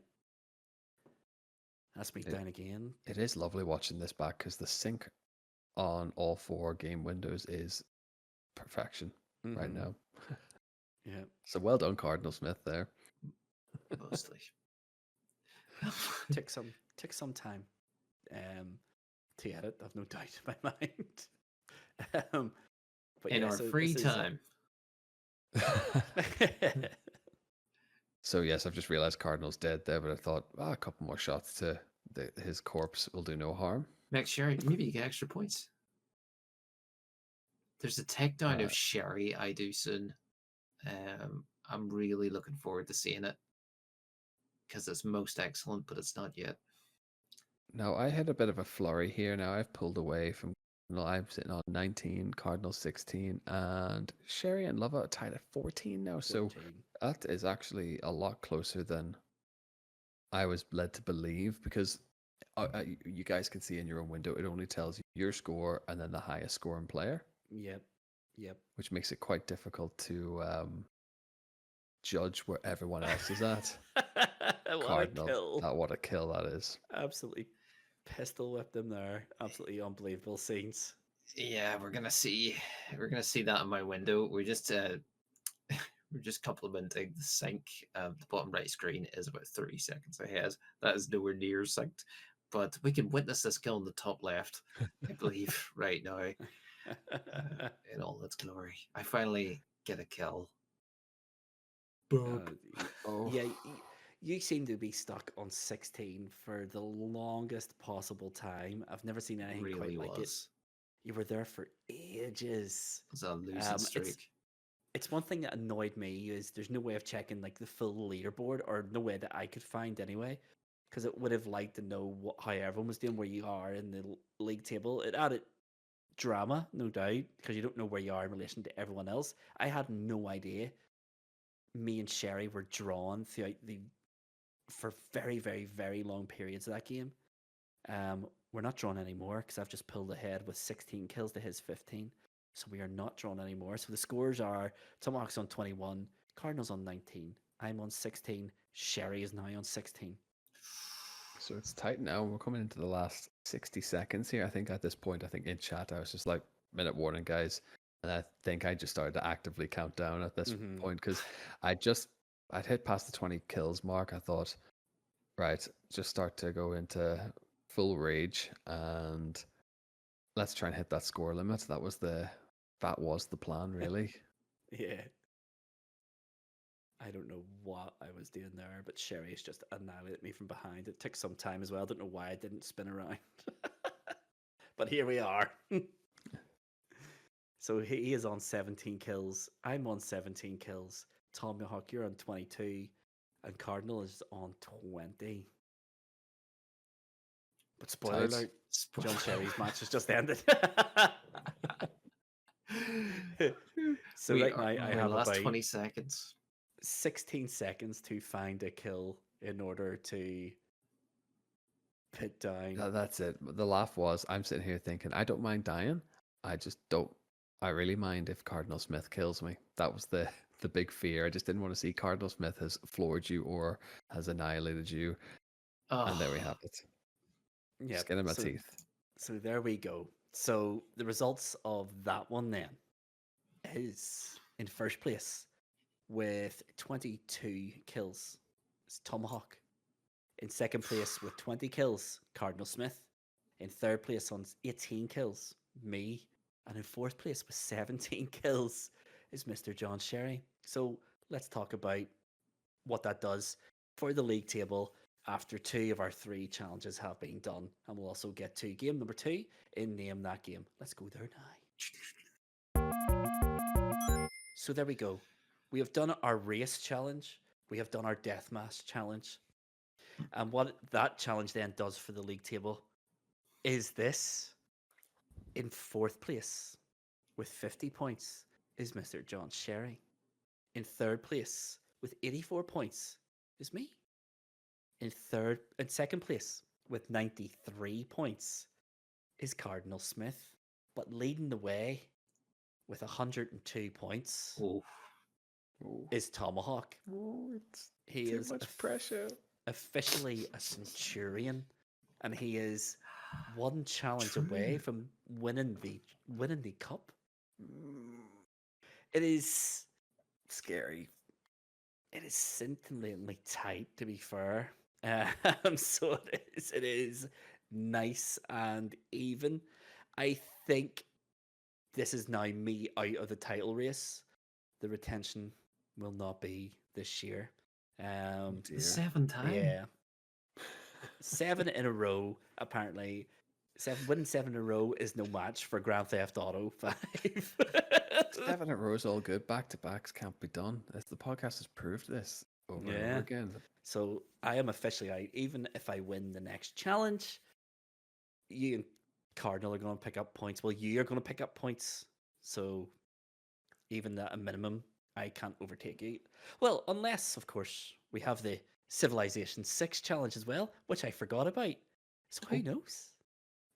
that's me It, down again. it is lovely watching this back because the sync on all 4 game windows is perfection right now. Yeah, So well done, Cardinal Smith there. Mostly. took some time to edit. I've no doubt in my mind. But In yeah, our so free this is time. So yes, I've just realized Cardinal's dead there, but I thought a couple more shots to his corpse will do no harm. Max Sherry, maybe you get extra points. There's a takedown Uh, of Sherry I do soon. I'm really looking forward to seeing it because it's most excellent, but it's not yet. Now I had a bit of a flurry here. Now I've pulled away from. I'm sitting on 19, Cardinal 16, and Sherry and Luvva are tied at 14 now. So 14. that is actually a lot closer than I was led to believe because you guys can see in your own window, it only tells you your score and then the highest scoring player, Yep. which makes it quite difficult to judge where everyone else is at. What Cardinal, a kill. what a kill that is. Absolutely pistol whipped him there. Absolutely unbelievable scenes. Yeah, we're gonna see. We're gonna see that in my window. We're just complimenting the sync. The bottom right screen is about 30 seconds ahead. That is nowhere near synced, but we can witness this kill in the top left, I believe, right now, in all its glory. I finally get a kill. Burp. Oh, Yeah, you seem to be stuck on 16 for the longest possible time. I've never seen anything Really quite like it. was. You were there for ages. It was a losing streak. It's one thing that annoyed me is there's no way of checking like the full leaderboard, or no way that I could find anyway, because it would have liked to know how everyone was doing, where you are in the league table. It added drama, no doubt, because you don't know where you are in relation to everyone else. I had no idea. Me and Sherry were drawn throughout for very, very, very long periods of that game. We're not drawn anymore because I've just pulled ahead with 16 kills to his 15. So we are not drawn anymore. So the scores are Tomahawk's on 21, Cardinals on 19, I'm on 16, Sherry is now on 16. so it's tight now. We're coming into the last 60 seconds here. I think at this point, in chat, I was just like, minute warning, guys. And I think I just started to actively count down at this point because I'd hit past the 20 kills mark. I thought, right, just start to go into full rage and let's try and hit that score limit. That was the plan, really. Yeah. I don't know what I was doing there, but Sherry's just annihilated me from behind. It took some time as well. I don't know why I didn't spin around. but here we are. So he is on 17 kills. I'm on 17 kills. Tomahawk, you're on 22. And Cardinal is on 20. But spoiler Tight. alert, John Sherry's match has just ended. So we right are now I in the have last about 20 seconds. 16 seconds to find a kill in order to put down. That's it. The laugh was, I'm sitting here thinking, I don't mind dying. I just don't. I really mind if Cardinal Smith kills me. That was the big fear. I just didn't want to see Cardinal Smith has floored you or has annihilated you. And there we Oh, have it. Yeah, Skin in my so teeth. there we go. So the results of that one then is in first place with 22 kills. It's Tomahawk. In second place with 20 kills, Cardinal Smith. In third place on 18 kills, me. And in fourth place with 17 kills is Mr. John Sherry. So let's talk about what that does for the league table after two of our three challenges have been done. And we'll also get to game number 2 in Name That Game. Let's go there now. So there we go. We have done our race challenge. We have done our deathmatch challenge. And what that challenge then does for the league table is this. In fourth place with 50 points is Mr. John Sherry. In third place with 84 points is me. In second place with 93 points is Cardinal Smith. But leading the way with 102 points oh. is Tomahawk. It's He too is much pressure. officially a centurion, and he is one challenge away True. from winning the cup. It is Scary. it is scintillatingly tight, to be fair. So it is nice and even. I think this is now me out of the title race. The retention will not be this year. The 7th time. Yeah, 7 in a row. Apparently, winning 7 in a row is no match for Grand Theft Auto 5. 7 in a row is all good. Back to backs can't be done. As the podcast has proved this over and Yeah. over again. So I am officially out. Even if I win the next challenge, you and Cardinal are going to pick up points. Well, you are going to pick up points. So even at a minimum, I can't overtake you. Well, unless, of course, we have the Civilization 6 challenge as well, which I forgot about. So who knows?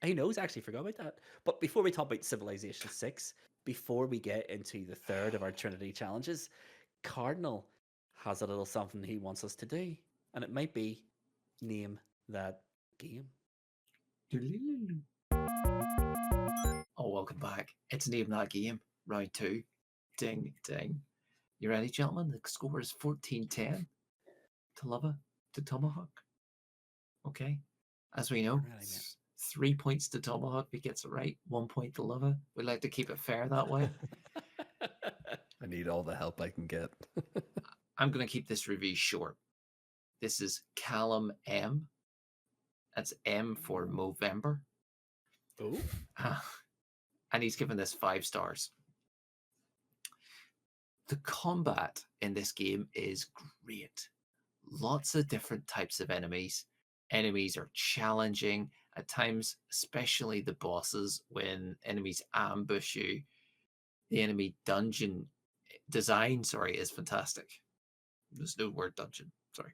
Who knows? I actually forgot about that. But before we talk about Civilization 6, before we get into the third of our Trinity challenges, Cardinal has a little something he wants us to do. And it might be name that game. Oh, welcome back. It's Name That Game, round 2. Ding, ding. You ready, gentlemen? The score is 14-10 to Luvva, to Tomahawk. Okay. As we know, Really, man. 3 points to Tomahawk if he gets it right, 1 point to Luvva. We like to keep it fair that way. I need all the help I can get. I'm going to keep this review short. This is Callum M. That's M for Movember. Oh. And he's given this 5 stars. The combat in this game is great. Lots of different types of enemies. Enemies are challenging at times, especially the bosses when enemies ambush you. The enemy dungeon design, is fantastic. There's no word dungeon, sorry.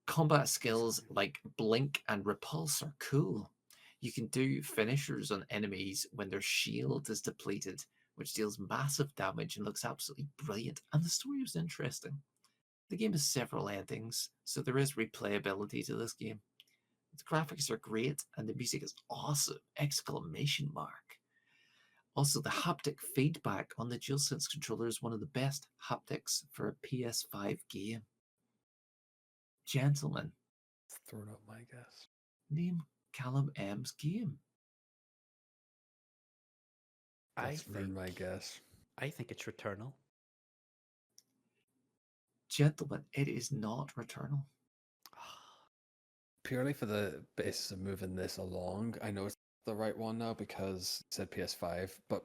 Combat skills like blink and repulse are cool. You can do finishers on enemies when their shield is depleted, which deals massive damage and looks absolutely brilliant. And the story was interesting. The game has several endings, so there is replayability to this game. The graphics are great and the music is awesome! Exclamation mark. Also, the haptic feedback on the DualSense controller is one of the best haptics for a PS5 game. Gentlemen, It's thrown up my guess. name Callum M's game. That's ruined my guess. I think it's Returnal. Gentlemen, it is not Returnal. Purely for the basis of moving this along, I know it's the right one now because it said PS5, but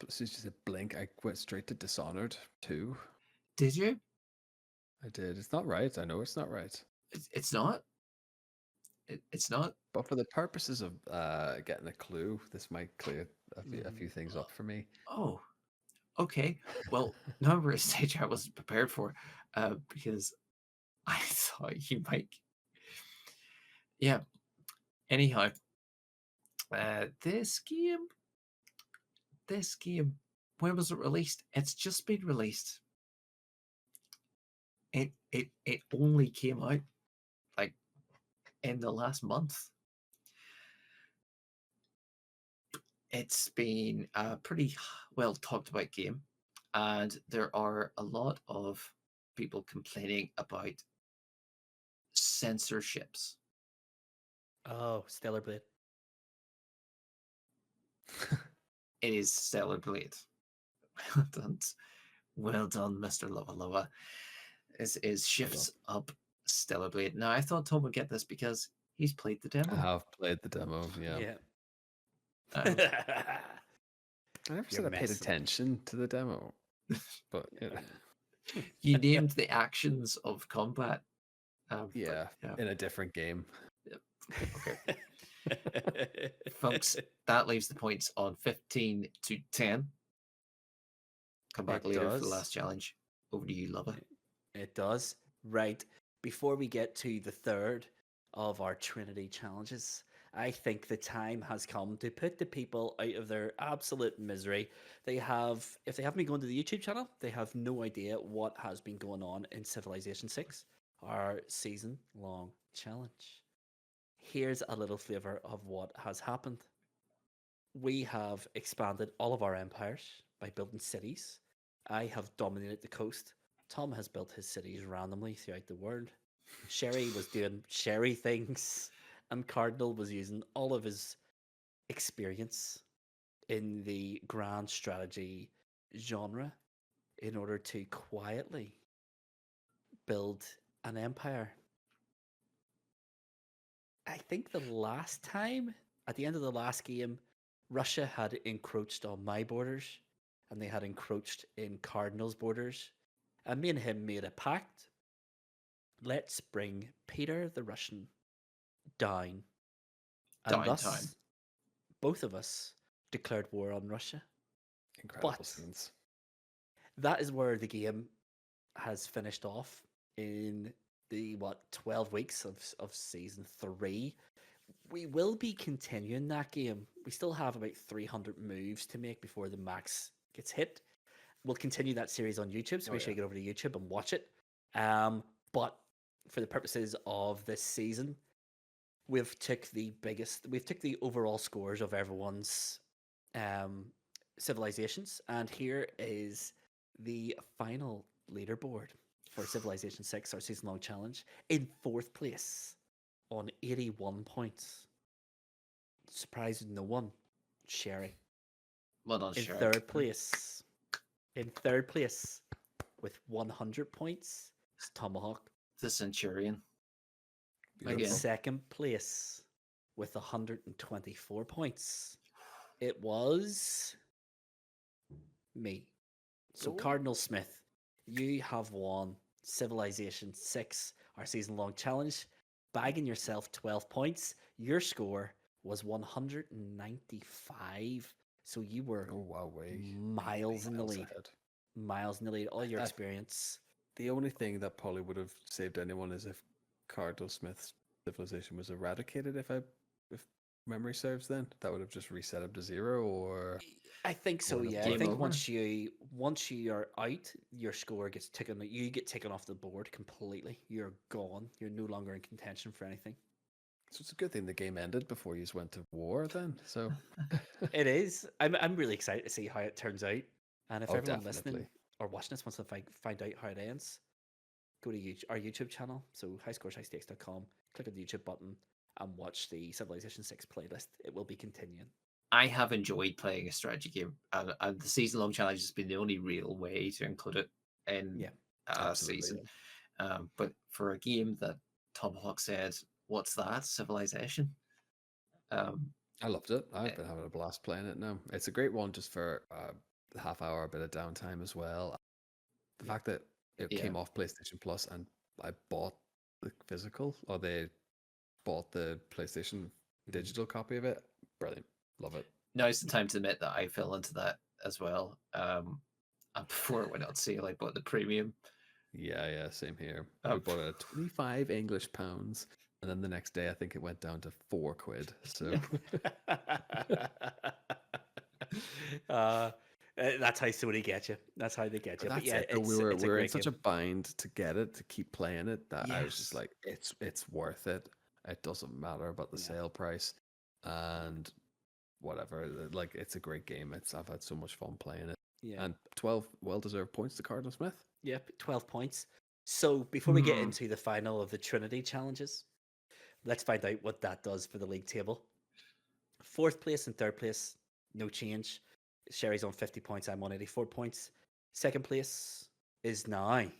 as soon as you said Blink, I went straight to Dishonored 2. Did you? I did. It's not right. I know it's not right. It's not. It's not. But for the purposes of getting a clue, this might clear a few things up for me. Oh, okay. Well, now we're at a stage I wasn't prepared for, because I thought you might. Yeah. Anyhow, this game. When was it released? It's just been released. It only came out like in the last month. It's been a pretty well talked about game, and there are a lot of people complaining about censorships. Oh, Stellar Blade. It is Stellar Blade. Well done, well done, Mr. Luvva Luvva. This is shifts up Stellar Blade. Now I thought Tom would get this because he's played the I demo. have played the demo, yeah. Yeah. Um, I never You're said I paid messing. attention to the demo, but you named the actions of combat. yeah, yeah. in a different game. Okay. Folks, that leaves the points on 15 to 10. Come back It later for the does. last challenge. Over to you, Luvva. It does. Right. Before we get to the third of our Trinity challenges, I think the time has come to put the people out of their absolute misery. If they haven't been going to the YouTube channel, they have no idea what has been going on in Civilization 6, our season long challenge. Here's a little flavor of what has happened. We have expanded all of our empires by building cities. I have dominated the coast. Tom has built his cities randomly throughout the world. Sherry was doing Sherry things, and Cardinal was using all of his experience in the grand strategy genre in order to quietly build an empire. I think the last time, at the end of the last game, Russia had encroached on my borders and they had encroached in Cardinal's borders. And me and him made a pact. Let's bring Peter the Russian down. And Downtime. thus, both of us declared war on Russia. Incredible But scenes. that is where the game has finished off in the 12 weeks of season 3. We will be continuing that game. We still have about 300 moves to make before the max gets hit. We'll continue that series on YouTube, so make sure you get over to YouTube and watch it. But for the purposes of this season, we've took the overall scores of everyone's civilizations, and here is the final leaderboard for Civilization 6, our season-long challenge. In 4th place on 81 points. Surprised no one. Sherry. Well done, In Sherry. third place with 100 points is Tomahawk. The Centurion. In Again. 2nd place with 124 points, it was me. So Cardinal Smith, you have won Civilization 6, our season-long challenge, bagging yourself 12 points. Your score was 195. So you were miles in the lead. Ahead. Miles in the lead. All your experience. The only thing that probably would have saved anyone is if Cardinal Smith's civilization was eradicated. If memory serves, then that would have just reset him to 0. Or I think so. Yeah, I game think over. once you are out, your score gets taken. You get taken off the board completely. You're gone. You're no longer in contention for anything. So it's a good thing the game ended before you went to war. Then, so It is. I'm really excited to see how it turns out. And if everyone definitely. listening or watching this wants to find out how it ends, go to our YouTube channel. So highscoreshighstakes.com. Click on the YouTube button and watch the Civilization 6 playlist. It will be continuing. I have enjoyed playing a strategy game, and the season-long challenge has been the only real way to include it in a season. But for a game that Tomahawk said, "What's that? Civilization?" I loved it. Uh, I've been having a blast playing it now. It's a great one just for the half hour, a bit of downtime as well. The Yeah. fact that it Yeah. came off PlayStation Plus and I bought the physical, or they bought the PlayStation digital copy of it. Brilliant. Love it. Now's the time to admit that I fell into that as well. And before it went on sale, I bought the premium. Yeah, same here. We Um, bought it at 25 English pounds, and then the next day I think it went down to £4. So uh, that's how Sony get you. That's how they get you. But that's yeah, it. Though it's we a were in great such a game. bind to get it, to keep playing it, that I was just Yes. like, it's worth it. It doesn't matter about the Yeah. sale price, and whatever. Like, it's a great game. I've had so much fun playing it, Yeah. and 12 well-deserved points to Cardinal Smith. Yep. 12 points. So before we get into the final of the Trinity challenges, let's find out what that does for the league table. Fourth place and third place, no change. Sherry's on 50 points. I'm on 84 points. Second place is now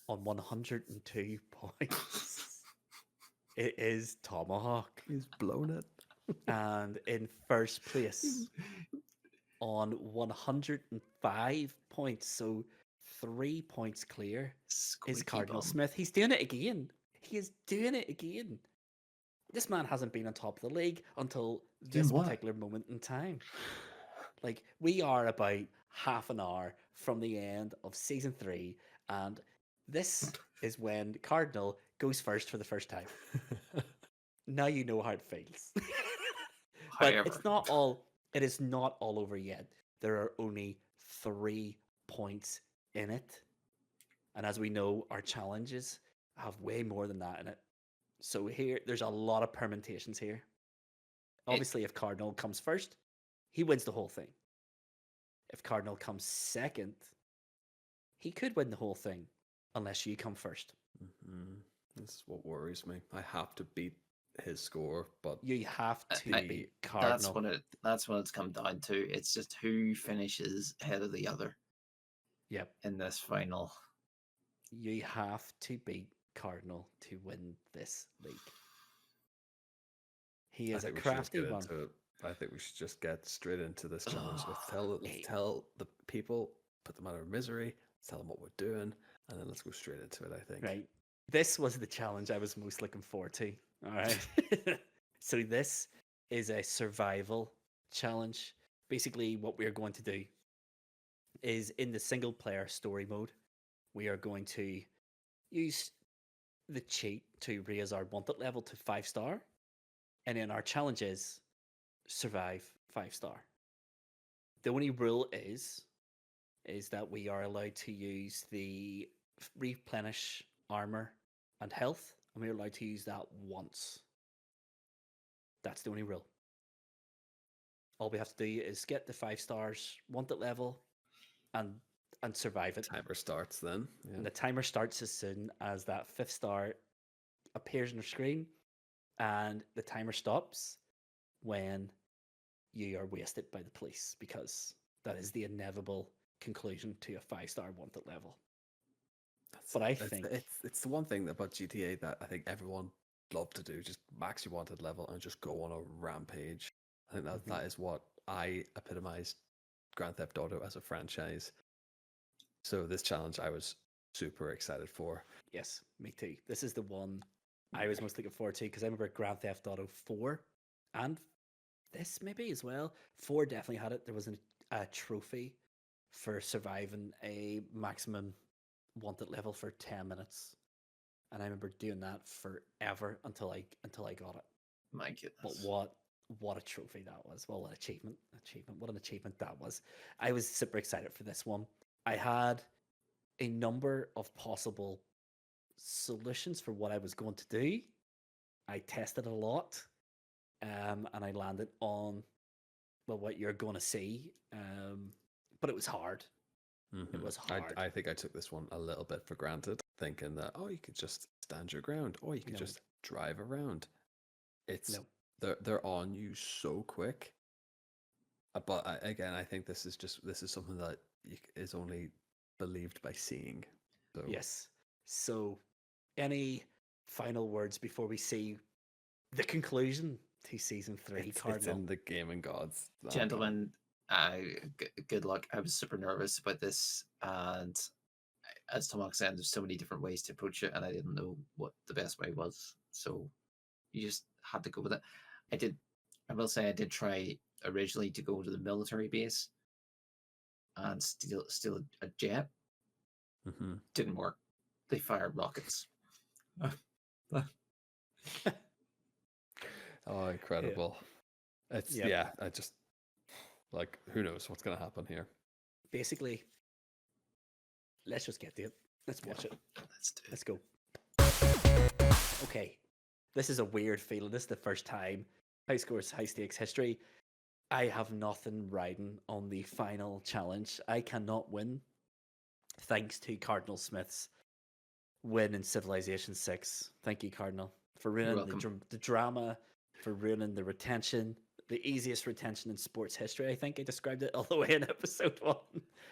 on 102 points. It is Tomahawk. He's blown it. And in first place on 105 points, so 3 points clear, is Squeaky Cardinal bum. Smith. He's doing it again. He is doing it again. This man hasn't been on top of the league until Doing this what? particular moment in time. Like, we are about half an hour from the end of season 3, and this is when Cardinal goes first for the first time. Now you know how it feels. But However, it's not all. It is not all over yet. There are only 3 points in it, and as we know, our challenges have way more than that in it. So here, there's a lot of permutations here. Obviously, if Cardinal comes first, he wins the whole thing. If Cardinal comes second, he could win the whole thing, unless you come first. Mm-hmm. This is what worries me. I have to beat his score, but You have to I- beat that's Cardinal. that's what it's come down to. It's just who finishes ahead of the other Yep. in this final. You have to beat Cardinal to win this league. He I is a think we should just crafty get one. into it. I think we should just get straight into this challenge. Let's Hey. tell the people, put them out of misery, tell them what we're doing, and then let's go straight into it, I think. Right. This was the challenge I was most looking forward to. All right. So this is a survival challenge. Basically, what we are going to do is in the single player story mode, we are going to use the cheat to raise our wanted level to 5-star. And then our challenge is survive 5-star. The only rule is that we are allowed to use the replenish armor and health, and we're allowed to use that once. That's the only rule. All we have to do is get the 5 stars, wanted level, and survive it. Timer starts then. Yeah. And the timer starts as soon as that 5th star appears on the screen, and the timer stops when you are wasted by the police, because that is the inevitable conclusion to a 5-star wanted level. But I think it's the one thing about GTA that I think everyone loved to do, just max your wanted level and just go on a rampage. I think that is what I epitomized Grand Theft Auto as a franchise. So this challenge I was super excited for. yes, me too. This is the one I was most looking forward to, because I remember Grand Theft Auto 4 and this maybe as well. 4 definitely had it. There was a trophy for surviving a maximum wanted level for 10 minutes. And I remember doing that forever until I got it. My goodness. But what a trophy that was. Well, an achievement. What an achievement that was. I was super excited for this one. I had a number of possible solutions for what I was going to do. I tested a lot, and I landed on, well, what you're going to see. But it was hard. It was hard. I think I took this one a little bit for granted, thinking that, oh, you could just stand your ground, or you could just drive around. It's they're on you so quick. But again, I think this is something that is only believed by seeing. So. Yes. So, any final words before we see the conclusion to season 3, It's Cardinal. in the gaming gods. Oh, God. Gentlemen, good luck. I was super nervous about this, and as Tomahawk said, there's so many different ways to approach it, and I didn't know what the best way was. So you just had to go with it. I will say, I did try originally to go to the military base and steal a jet. Mm-hmm. Didn't work. They fired rockets. Oh, incredible! It's Yep. yeah. I just like who knows what's gonna happen here. Basically, let's just get to it. Let's watch it. Let's do it. Let's go. Okay. This is a weird feeling. This is the first time high scores, high stakes history. I have nothing riding on the final challenge. I cannot win thanks to Cardinal Smith's win in Civilization 6. Thank you, Cardinal, for You're ruining welcome. the drama, for ruining the retention, the easiest retention in sports history. I think I described it all the way in episode 1.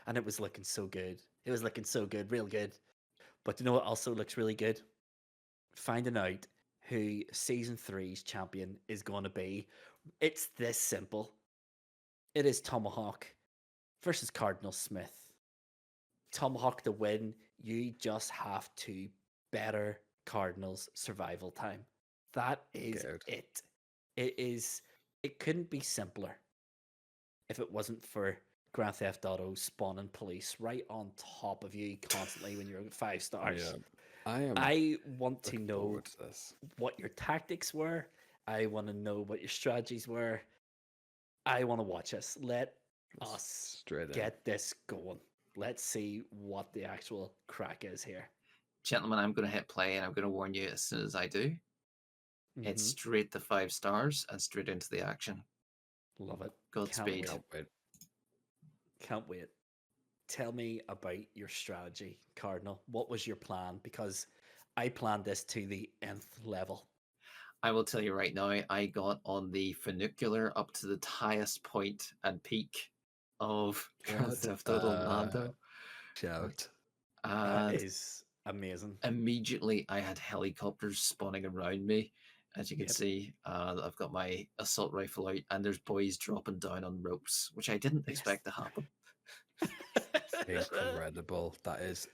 And it was looking so good. It was looking so good, real good. But you know what also looks really good? Finding out who season 3's champion is going to be. It's this simple. It is Tomahawk versus Cardinal Smith. Tomahawk to win, you just have to better Cardinal's survival time. That is Scared. it. It couldn't be simpler if it wasn't for Grand Theft Auto spawning police right on top of you constantly when you're at 5 stars. Yeah, I am. I want to looking know forward to this. what your tactics were. I want to know what your strategies were. I want to watch us. Let us Straight in. get this going. Let's see what the actual crack is here. Gentlemen, I'm going to hit play, and I'm going to warn you as soon as I do. It's Mhm. straight to 5 stars and straight into the action. Love it. Godspeed. Can't Can't wait. Can't wait. Tell me about your strategy, Cardinal. What was your plan? Because I planned this to the nth level. I will tell you right now, I got on the funicular up to the highest point and peak of Grand What Theft Auto Orlando. shout. That And is amazing. immediately I had helicopters spawning around me. As you can Yep. see, I've got my assault rifle out, and there's boys dropping down on ropes, which I didn't Yes. expect to happen. Incredible. That is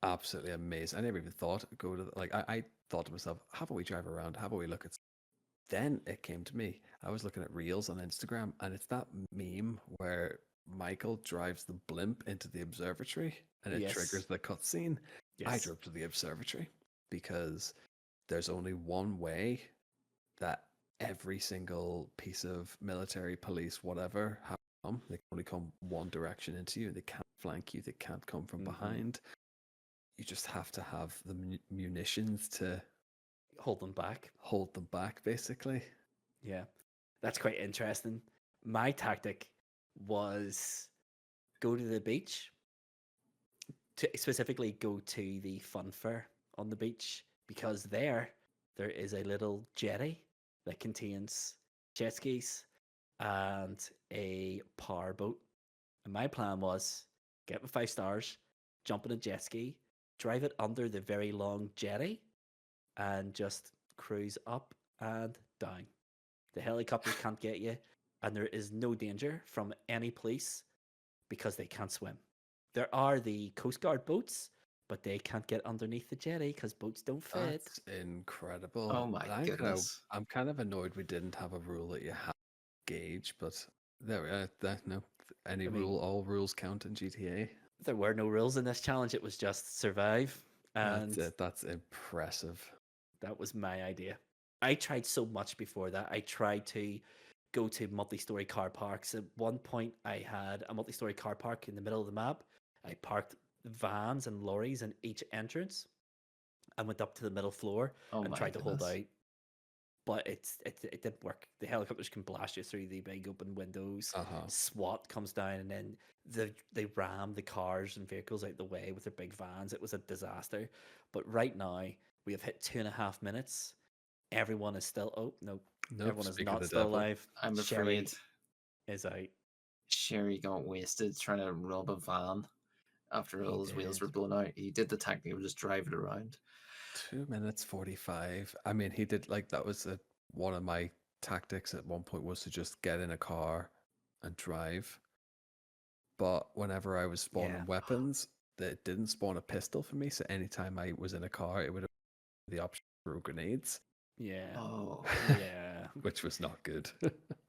absolutely amazing. I never even thought go to like I thought to myself, how about we drive around? How about we look at then it came to me. I was looking at reels on Instagram, and it's that meme where Michael drives the blimp into the observatory and it Yes. triggers the cutscene. I Yes. drove to the observatory because there's only one way that every single piece of military, police, whatever, have come. They can only come one direction into you. They can't flank you. They can't come from Mhm. behind. You just have to have the munitions to Hold them back. hold them back, basically. Yeah. That's quite interesting. My tactic was go to the beach, to specifically go to the fun fair on the beach, because there is a little jetty that contains jet skis and a power boat. And my plan was get my 5 stars, jump in a jet ski, drive it under the very long jetty, and just cruise up and down. The helicopters can't get you, and there is no danger from any police because they can't swim. There are the Coast Guard boats, but they can't get underneath the jetty because boats don't fit. That's incredible. Oh my goodness. I'm kind of annoyed we didn't have a rule that you have to gauge, but there we are. No, any I mean- rule, all rules count in GTA. There were no rules in this challenge. It was just survive. And That's it. That's impressive. that was my idea. I tried so much before that. I tried to go to multi-story car parks. At one point, I had a multi-story car park in the middle of the map. I parked vans and lorries in each entrance and went up to the middle floor Oh and my tried to hold goodness. out. But it didn't work. The helicopters can blast you through the big open windows. Uh-huh. SWAT comes down, and then they ram the cars and vehicles out the way with their big vans. It was a disaster. But right now we have hit 2.5 minutes. Everyone is still. Oh no, Nope, everyone is speak of not the still devil. alive. I'm Sherry afraid is out. Sherry got wasted trying to rob a van after He all his wheels did. were blown out. He did the technique of just driving around. 2 minutes 45. I mean, he did like that was one of my tactics at one point was to just get in a car and drive. But whenever I was spawning Yeah. weapons, it didn't spawn a pistol for me. So anytime I was in a car, it would have the option for grenades, Yeah. Oh, Yeah. which was not good.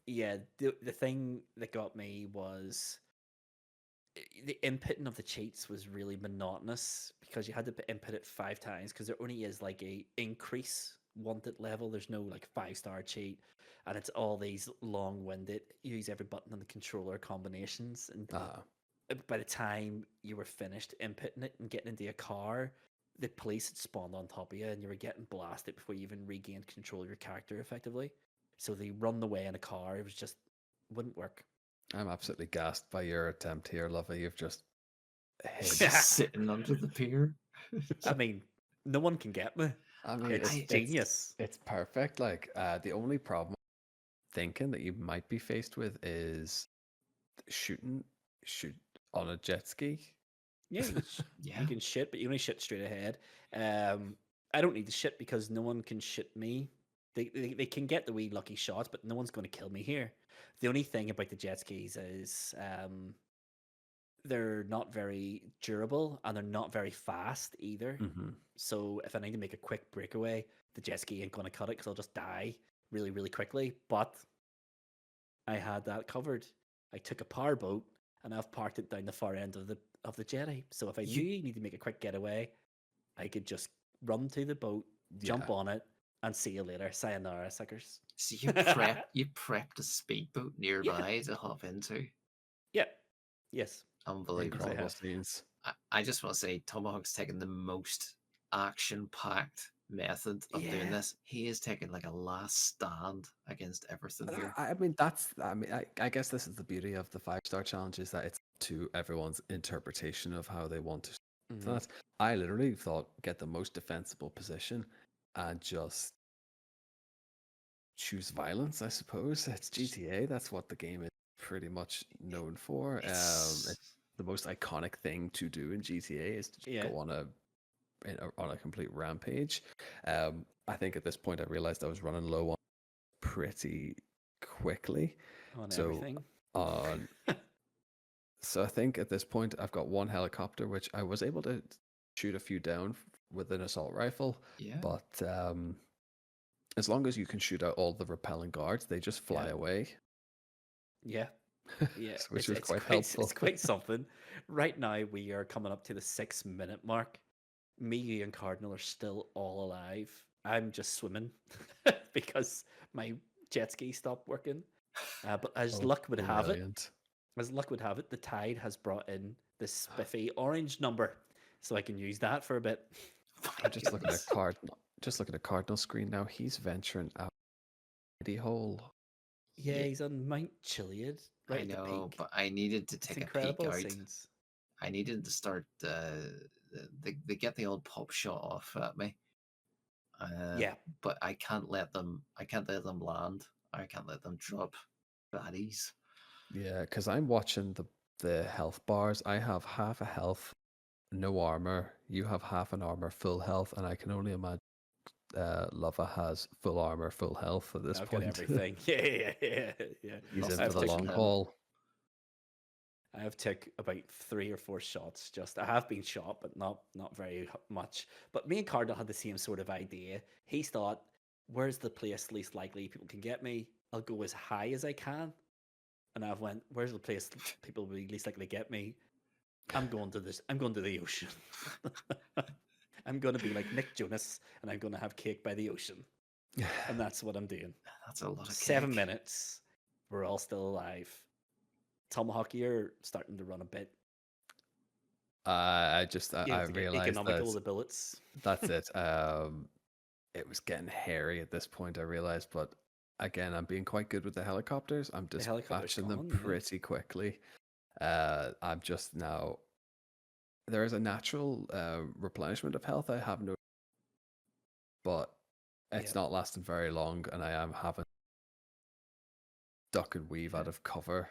Yeah. The thing that got me was the inputting of the cheats was really monotonous because you had to input it 5 times because there only is like a increase wanted level. There's no like 5-star cheat, and it's all these long-winded use every button on the controller combinations. And Ah, by the time you were finished inputting it and getting into a car, the police had spawned on top of you, and you were getting blasted before you even regained control of your character effectively. So they run away in a car. It was just wouldn't work. I'm absolutely gassed by your attempt here, Luvva. You've just hid. just sitting under the pier. I mean, no one can get me. I mean, It's genius. it's perfect. Like, the only problem thinking that you might be faced with is shoot on a jet ski. Yeah, Yeah. you can shit, but you only shit straight ahead. I don't need to shit because no one can shit me. They can get the wee lucky shots, but no one's going to kill me here. The only thing about the jet skis is they're not very durable and they're not very fast either. Mm-hmm. So if I need to make a quick breakaway, the jet ski ain't going to cut it because I'll just die really, really quickly. But I had that covered. I took a power boat and I've parked it down the far end of the jetty. So if I do need to make a quick getaway, I could just run to the boat, jump Yeah. on it, and see you later. Sayonara, suckers. So you prepped a speedboat nearby to hop into. Yeah. Yes. Unbelievable. Incredible have. scenes. I just want to say Tomahawk's taken the most action-packed method of doing Yeah. this. He is taking like a last stand against everything here. I mean, I guess this is the beauty of the 5-star challenge, is that it's to everyone's interpretation of how they want to. Mhm. That I literally thought, get the most defensible position and just choose violence. I suppose it's GTA. That's what the game is pretty much known for. It's the most iconic thing to do in GTA is to just Yeah. go on a complete rampage. I think at this point I realized I was running low on pretty quickly. On So everything. on so I think at this point I've got one helicopter which I was able to shoot a few down with an assault rifle, Yeah. but as long as you can shoot out all the repelling guards, they just fly away, Yeah. Yeah. which was quite helpful. It's quite something. Right now we are coming up to the 6-minute mark. Me, you, and Cardinal are still all alive. I'm just swimming because my jet ski stopped working. But as Oh, luck would have it, brilliant. the tide has brought in this spiffy orange number, so I can use that for a bit. I'm just looking at Cardinal screen now. He's venturing out the hole. Yeah, Yeah. he's on Mount Chiliad, right I at the know, peak. but I needed to It's take a peek incredible out. scenes. I needed to start. They get the old pop shot off at me. Yeah, But I can't let them. I can't let them land. I can't let them drop baddies. Yeah, because I'm watching the health bars. I have half a health, no armor. You have half an armor, full health, and I can only imagine Luvva has full armor, full health at this I've got point. everything. Yeah. He's in Lost for I've the taken long him. haul. I've took about 3 or 4 shots. Just I have been shot, but not very much. But me and Cardinal had the same sort of idea. He thought, "Where's the place least likely people can get me? I'll go as high as I can." And I've went, "Where's the place people will be least likely to get me? I'm going to this. I'm going to the ocean. I'm going to be like Nick Jonas, and I'm going to have cake by the ocean." And that's what I'm doing. That's a lot of 7 cake. minutes. We're all still alive. Tomahawk, you're starting to run a bit. I You I have to get realized economical with that the bullets. that's it. It was getting hairy at this point, I realized, but again, I'm being quite good with the helicopters. I'm The helicopter's dispatching them gone, yeah. pretty quickly. I'm just now. There is a natural replenishment of health I have no, but it's Yeah. not lasting very long, and I am having duck and weave out of cover.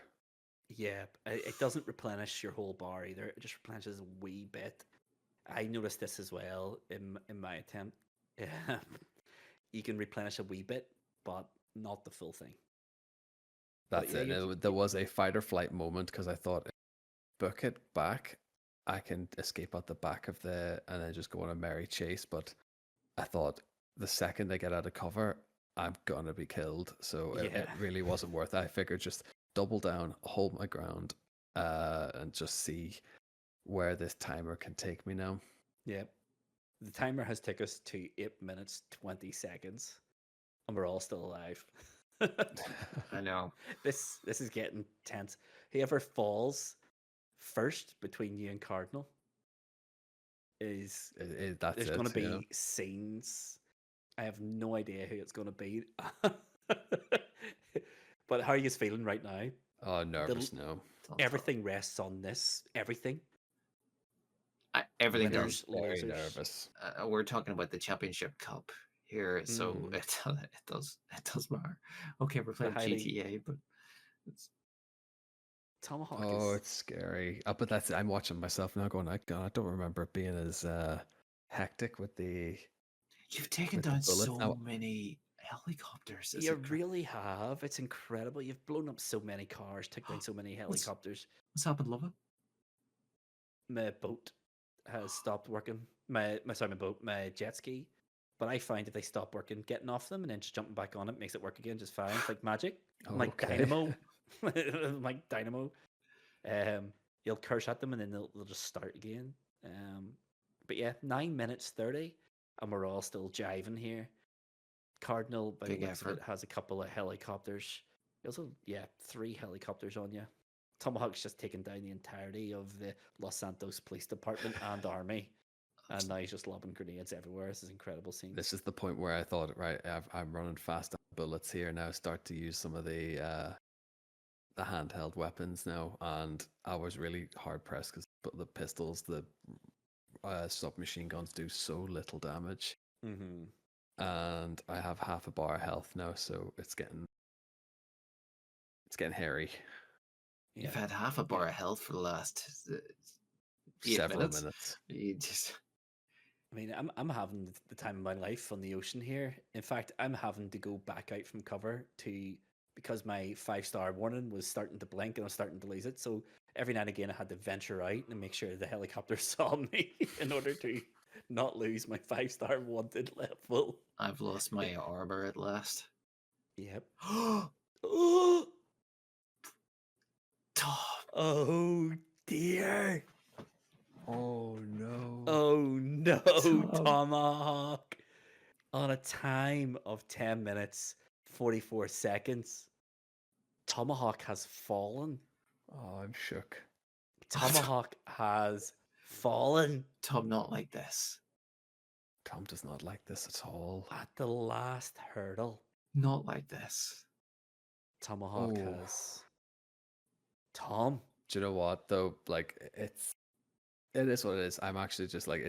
Yeah, it doesn't replenish your whole bar either. It just replenishes a wee bit. I noticed this as well in my attempt. Yeah, you can replenish a wee bit, but not the full thing. But That's yeah, it. There was a fight or flight moment because I thought, if I book it back, I can escape out the back of and then just go on a merry chase. But I thought the second they get out of cover, I'm gonna be killed. So yeah, it really wasn't worth it. I figured just double down, hold my ground, and just see where this timer can take me now. yeah. The timer has taken us to 8 minutes 20 seconds, and we're all still alive. I know. This is getting tense. Whoever falls first between you and Cardinal is That's there's going to it. Yeah. be scenes. I have no idea who it's going to be. But how are you feeling right now? Oh, The nervous now. everything rests on this. Everything. Everything Very, Winners, does. very losers. nervous. We're talking about the Championship Cup here, so Mm, it does matter. Okay, we're the playing highly GTA, but it's Tomahawk Oh, is. it's scary. But I'm watching myself now, going, God, I don't remember it being as hectic with you've taken the down bullets. so Now, many helicopters. Is You it really have. It's incredible. You've blown up so many cars, took down so many what's helicopters. what's happened, Luvva? My boat has stopped working. My boat, my jet ski. But I find if they stop working, getting off them and then just jumping back on it makes it work again just fine. It's like magic. I'm like okay. dynamo. I'm like dynamo. Um, you'll curse at them and then they'll just start again. But yeah, 9 minutes 30, and we're all still jiving here. Cardinal, by the Big looks of it, effort. has a couple of helicopters. He also, yeah, 3 helicopters on you. Tomahawk's just taken down the entirety of the Los Santos Police Department and Army, and now he's just lobbing grenades everywhere. This is incredible scenes. This is the point where I thought, right, I'm running fast on bullets here now. Start to use some of the handheld weapons now, and I was really hard pressed because the pistols, the submachine guns do so little damage, Mm-hmm. and I have half a bar of health now, so it's getting hairy. You've Yeah, had half a yeah. bar of health for the last 8 Several minutes. minutes. You just I mean, I'm having the time of my life on the ocean here. In fact, I'm having to go back out from cover to because my 5-star warning was starting to blink and I was starting to lose it. So every now and again, I had to venture out and make sure the helicopter saw me in order to not lose my 5-star wanted level. I've lost my armor at last. Yep. Tom, Oh, oh dear. Oh no. Oh no, Tom. Tomahawk. On a time of 10 minutes, 44 seconds, Tomahawk has fallen. Oh, I'm shook. Tomahawk has fallen Tom, not like this. Tom does not like this at all. at the last hurdle. Not like this. Tomahawk Oh, has. Tom. do you know what though? Like it is what it is. I'm actually just like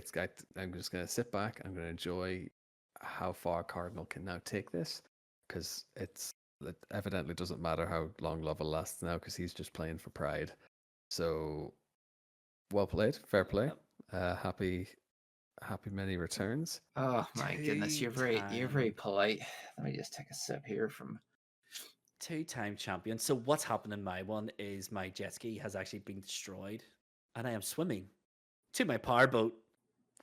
I'm just gonna sit back. I'm gonna enjoy how far Cardinal can now take this, because it evidently doesn't matter how long Luvva lasts now, because he's just playing for pride. So well played, fair play. Happy many returns. Oh my goodness, you're very Two-time polite. Let me just take a sip here from. two-time champion. So what's happened in my one is my jet ski has actually been destroyed, and I am swimming to my powerboat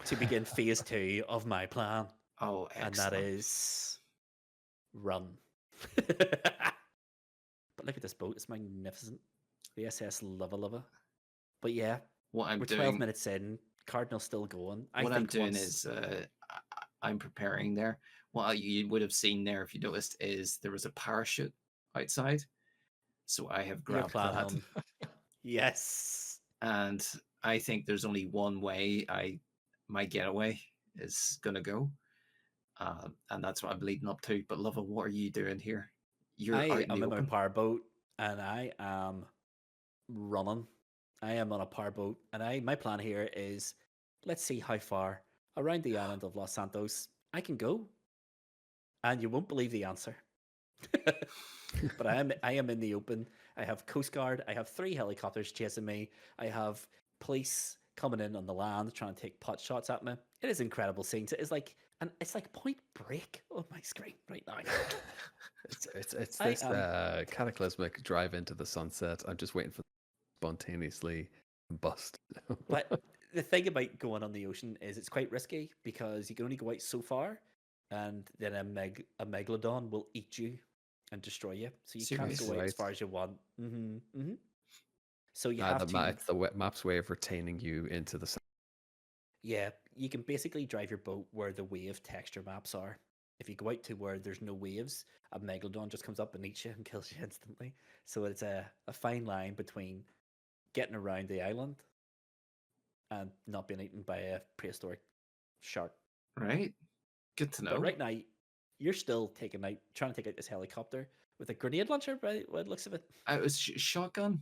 to begin phase 2 of my plan, Oh, and that excellent. is run. But look at this boat; it's magnificent. The SS Luvva Luvva. But yeah, What I'm we're 12 doing, minutes in. Cardinal's still going. I what I'm think doing once is, I'm preparing there. What you would have seen there, if you noticed, is there was a parachute outside, so I have you're grabbed planning that, on, yes, and I think there's only one way my getaway is gonna go, and that's what I'm leading up to. But Lova, what are you doing here? You're out I in am the in my open. powerboat and I am running. I am on a powerboat, and my plan here is let's see how far around the island of Los Santos I can go, and you won't believe the answer. But I am in the open. I have Coast Guard. I have 3 helicopters chasing me. I have police coming in on the land trying to take pot shots at me. It is incredible scenes. It is like and it's like Point Break on my screen right now. It's I this am. cataclysmic drive into the sunset. I'm just waiting for spontaneously combust. But the thing about going on the ocean is it's quite risky because you can only go out so far, and then a megalodon will eat you and destroy you. So you can't That's go out Serious? as right. far as you want. So you have to, It's the map's way of retaining you into the. yeah, you can basically drive your boat where the wave texture maps are. If you go out to where there's no waves, a megalodon just comes up and eats you and kills you instantly. So it's a fine line between getting around the island and not being eaten by a prehistoric shark. Right. Good to But know. right now, you're still trying to take out this helicopter with a grenade launcher, by what it looks of it. It was shotgun.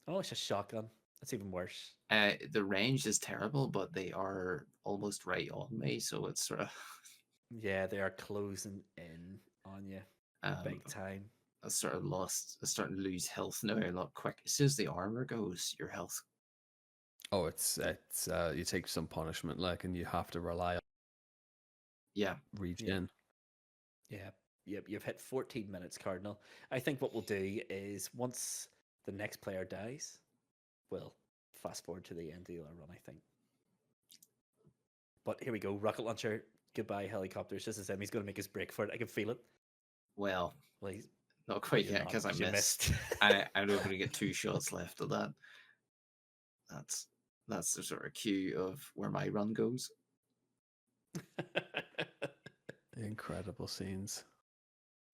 Oh, it's a shotgun. That's even worse. The range is terrible, but they are almost right on me, so it's sort of Yeah, they are closing in on you um big time. I sort of lost. I'm starting to lose health now a lot quick. As soon as the armor goes, your health. Oh, it's you take some punishment, like, and you have to rely on Yeah, Yeah, regen. yeah, yep. You've hit 14 minutes, Cardinal. I think what we'll do is once the next player dies, we'll fast forward to the end of the other run. I think. But here we go. Rocket launcher. Goodbye, helicopters. Just as him, he's going to make his break for it. I can feel it. well, Well, he's, not oh, quite you're yet not because I because you missed. missed. I'm only going to get 2 shots left of that. That's that's the sort of cue of where my run goes. Incredible scenes.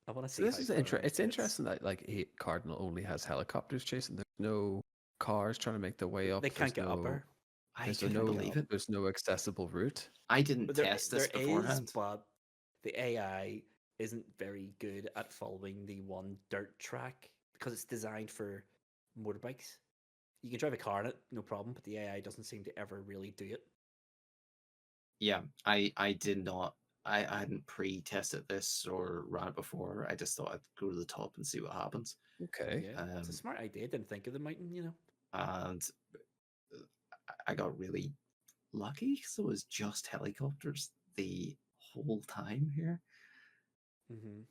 I want to So see this how is far he It's gets. interesting that like Cardinal only has helicopters chasing. There's no cars trying to make their way They up. can't get up her. I couldn't believe it. There's no accessible route. I didn't But test this there is, beforehand. but the AI isn't very good at following the one dirt track because it's designed for motorbikes. You can drive a car in it, no problem, but the AI doesn't seem to ever really do it. Yeah, I did not. I hadn't pre-tested this or ran it before. I just thought I'd go to the top and see what happens. Okay. Yeah, it's a Um, smart idea. Didn't think of the mountain. and I got really lucky. So it was just helicopters the whole time here, Mm-hmm.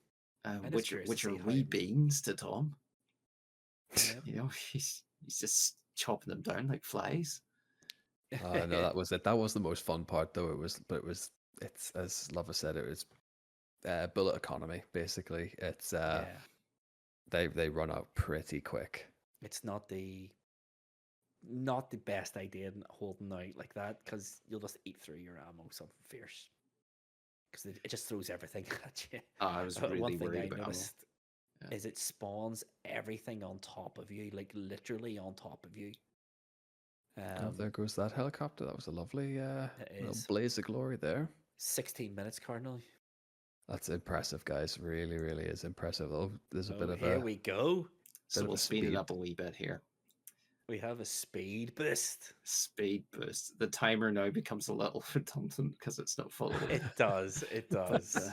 I'm just which curious to which are see how. wee beans to Tom. Yeah. You know, he's just chopping them down like flies. No, that was it. That was the most fun part, though. It's as Luvva said, it was bullet economy. Basically, it's Yeah. they run out pretty quick. It's not the best idea in holding out like that because you'll just eat through your ammo so fierce because it just throws everything at you. I was One really thing worried I about ammo. noticed Yeah. is it spawns everything on top of you, like literally on top of you. Oh, there goes that helicopter. That was a lovely It little is blaze of glory there. 16 minutes, Cardinal. That's impressive, guys. Really, really is impressive. Oh, there's a Oh, here we go. So bit we'll of speed it speed. up a wee bit here. We have a speed boost. Speed boost. The timer now becomes a little redundant because it's not following. It does. It But does.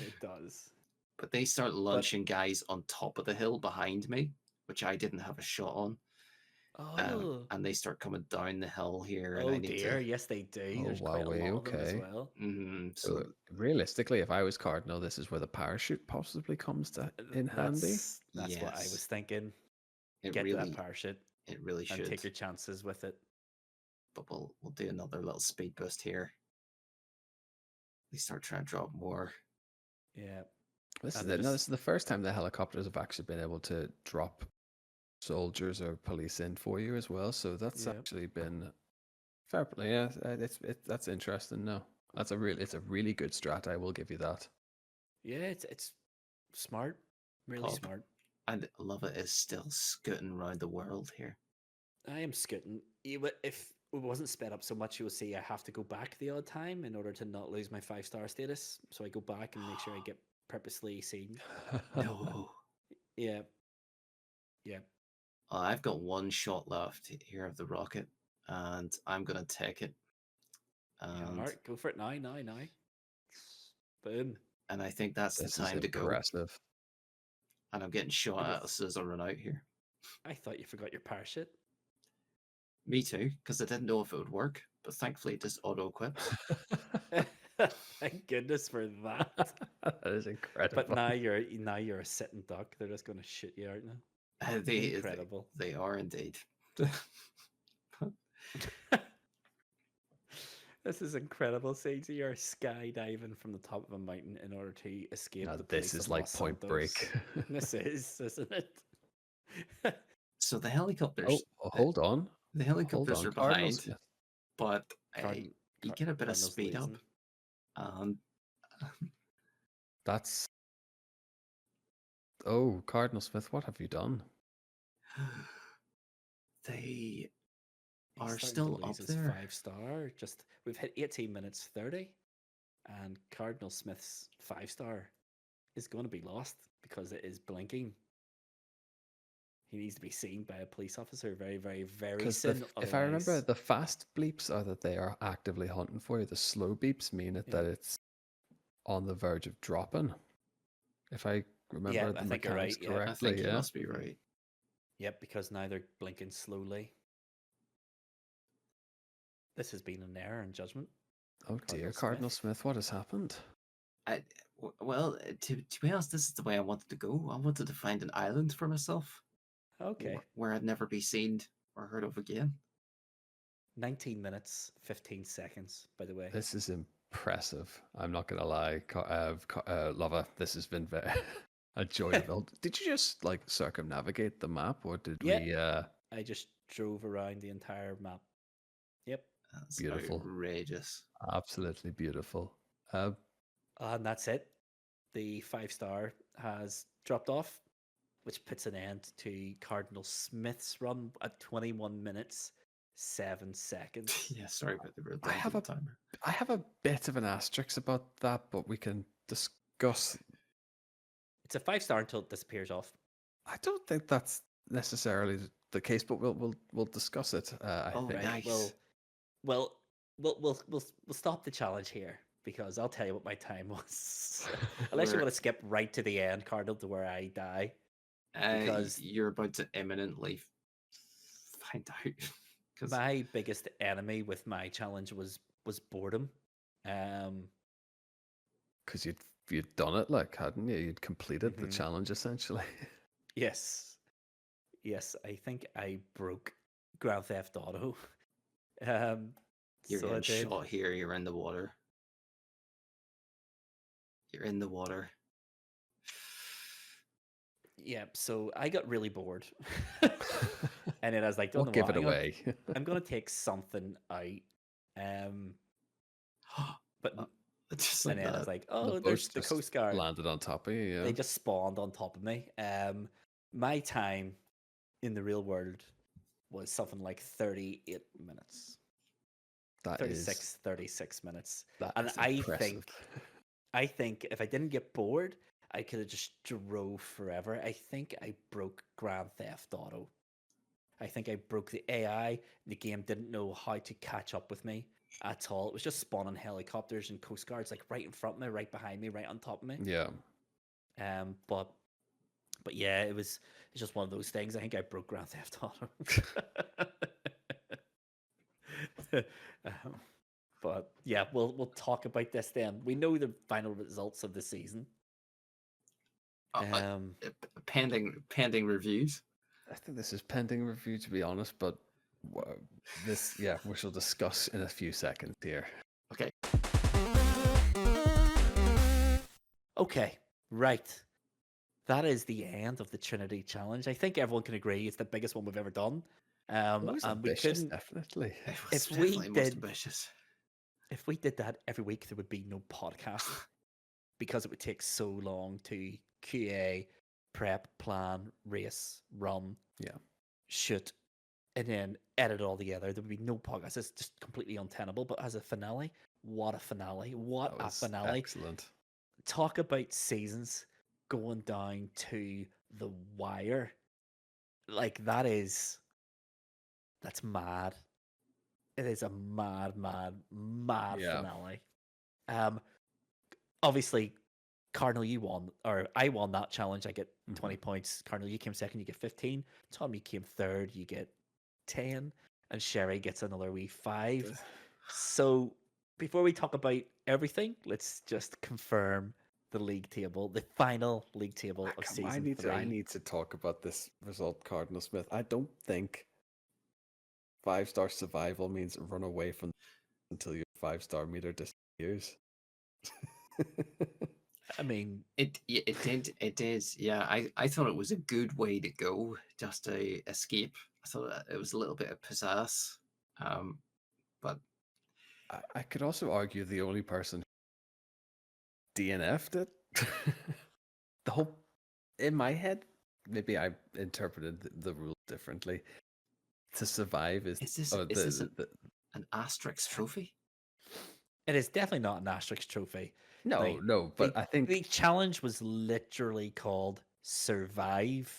It does. but they start But launching guys on top of the hill behind me, which I didn't have a shot on. oh, And they start coming down the hill here, and I oh need dear. to. Yes, they do. Oh There's quite a wow, lot of them as okay. well. So So realistically, if I was Cardinal, this is where the parachute possibly comes in handy. That's what I was yes, thinking. it Get to that really parachute it really and should. take your chances with it. But we'll do another little speed boost here. They start trying to drop more. Yeah. This is And they're it. No, just this is the first time the helicopters have actually been able to drop soldiers or police in for you as well. So that's yeah. actually been fair play. Yeah, that's interesting. No, it's a really good strat. I will give you that. Yeah, it's smart. Really Pop. smart. And Luvva is still scooting around the world here. I am scooting. If it wasn't sped up so much, you will see I have to go back the odd time in order to not lose my 5-star status. So I go back and make sure I get purposely seen. No. Yeah. Yeah. I've got 1 shot left here of the rocket, and I'm going to take it. Yeah. All And right. Go for it now. Now. Now. Boom. and I think that's the This is time to go. impressive. And I'm getting shot at as soon as I run out here. I thought you forgot your parachute. Me too, because I didn't know if it would work, but thankfully it just auto equips. Thank goodness for that. That is incredible. But now you're a sitting duck. They're just going to shoot you out now. Incredible. They are indeed. This is incredible. Seems you're skydiving from the top of a mountain in order to escape Now, the this police is of like Los Point Santos. Break. This is, isn't it? So the Oh, helicopters, hold on. the Hold helicopters on. are Cardinal behind, Smith. but Card- you get a bit of Cardinals speed up. losing. And That's. Oh, Cardinal Smith, what have you done? they He's are starting still to lose up his there. 5-star. Just we've hit 18 minutes 30, and Cardinal Smith's 5-star is going to be lost because it is blinking. He needs to be seen by a police officer very, very, very Because soon. if I remember, Otherwise, the fast bleeps are that they are actively hunting for you. The slow beeps mean Yeah. that it's on the verge of dropping. If I remember Yeah, the I think you're mechanics right, yeah. I correctly, think you yeah. must be right. Yep, because now they're blinking slowly. This has been an error in judgment. Oh dear, Cardinal Smith, what has happened? Well, to be honest, this is the way I wanted to go. I wanted to find an island for myself Okay. where I'd never be seen or heard of again. 19 minutes, 15 seconds, by the way. This is impressive. I'm not going to lie. Luvva, this has been very enjoyable. Did you just like circumnavigate the map or did Yeah. we... I just drove around the entire map. Yep. That's Beautiful. outrageous. Absolutely beautiful. And that's it. The 5-star has dropped off, which puts an end to Cardinal Smith's run at 21 minutes, 7 seconds. Yeah, sorry about the real I have a timer. I have a bit of an asterisk about that, but we can discuss. It's a 5-star until it disappears off. I don't think that's necessarily the case, but we'll discuss it. I Oh, think. nice. We'll stop the challenge here because I'll tell you what my time was. Unless you We're- want to skip right to the end, Cardinal, to where I die. Because you're about to imminently find out. Because my biggest enemy with my challenge was boredom. Because you'd done it, like, hadn't you? You'd completed the Mhm. challenge essentially. Yes, I think I broke Grand Theft Auto. you're So I getting did. shot here, you're in the water. You're in the water. Yeah, so I got really bored, and then I was like, Don't "Don't know give what, it away. I'm gonna take something out." But Just and like then I was that. like, The "Oh, boat there's the just Coast Guard." landed on top of you. Yeah. They just spawned on top of me. My time in the real world was something like 38 minutes. That 36 minutes. that And is impressive. I think if I didn't get bored, I could have just drove forever. I think I broke Grand Theft Auto. I think I broke the AI. The game didn't know how to catch up with me at all. It was just spawning helicopters and coast guards like right in front of me, right behind me, right on top of me. Yeah. But yeah, it's just one of those things. I think I broke Grand Theft Auto. But yeah, we'll talk about this then. We know the final results of the season. Pending reviews. I think this is pending review, to be honest, but we shall discuss in a few seconds here. Okay. Okay, right. That is the end of the Trinity challenge. I think everyone can agree it's the biggest one we've ever done. It was And we ambitious, couldn't. definitely. It was If we definitely most did- ambitious. If we did that every week, there would be no podcast because it would take so long to QA, prep, plan, race, run, Yeah. shoot, and then edit it all together. There would be no podcast. It's just completely untenable. But as a finale, what a finale! What That a was finale! excellent. Talk about seasons going down to the wire. Like that's mad. It is a mad Yeah. finale. Obviously, Cardinal, you won, or I won that challenge. I get 20 points. Cardinal, you came second, you get 15. Tom, you came third, you get 10, and Sherry gets another wee 5. So before we talk about everything, let's just confirm the league table, the final league table of Come on, season I 3. need to talk about this result, Cardinal Smith. I don't think 5-star survival means run away from until your 5-star meter disappears. I mean, It is. Yeah, I thought it was a good way to go, just to escape. I thought it was a little bit of pizzazz, but I could also argue the only person DNF'd it. The whole in my head, maybe I interpreted the rule differently. To survive is is this an asterisk trophy? it is definitely not an asterisk trophy. no, Like no, the but I think the challenge was literally called survive.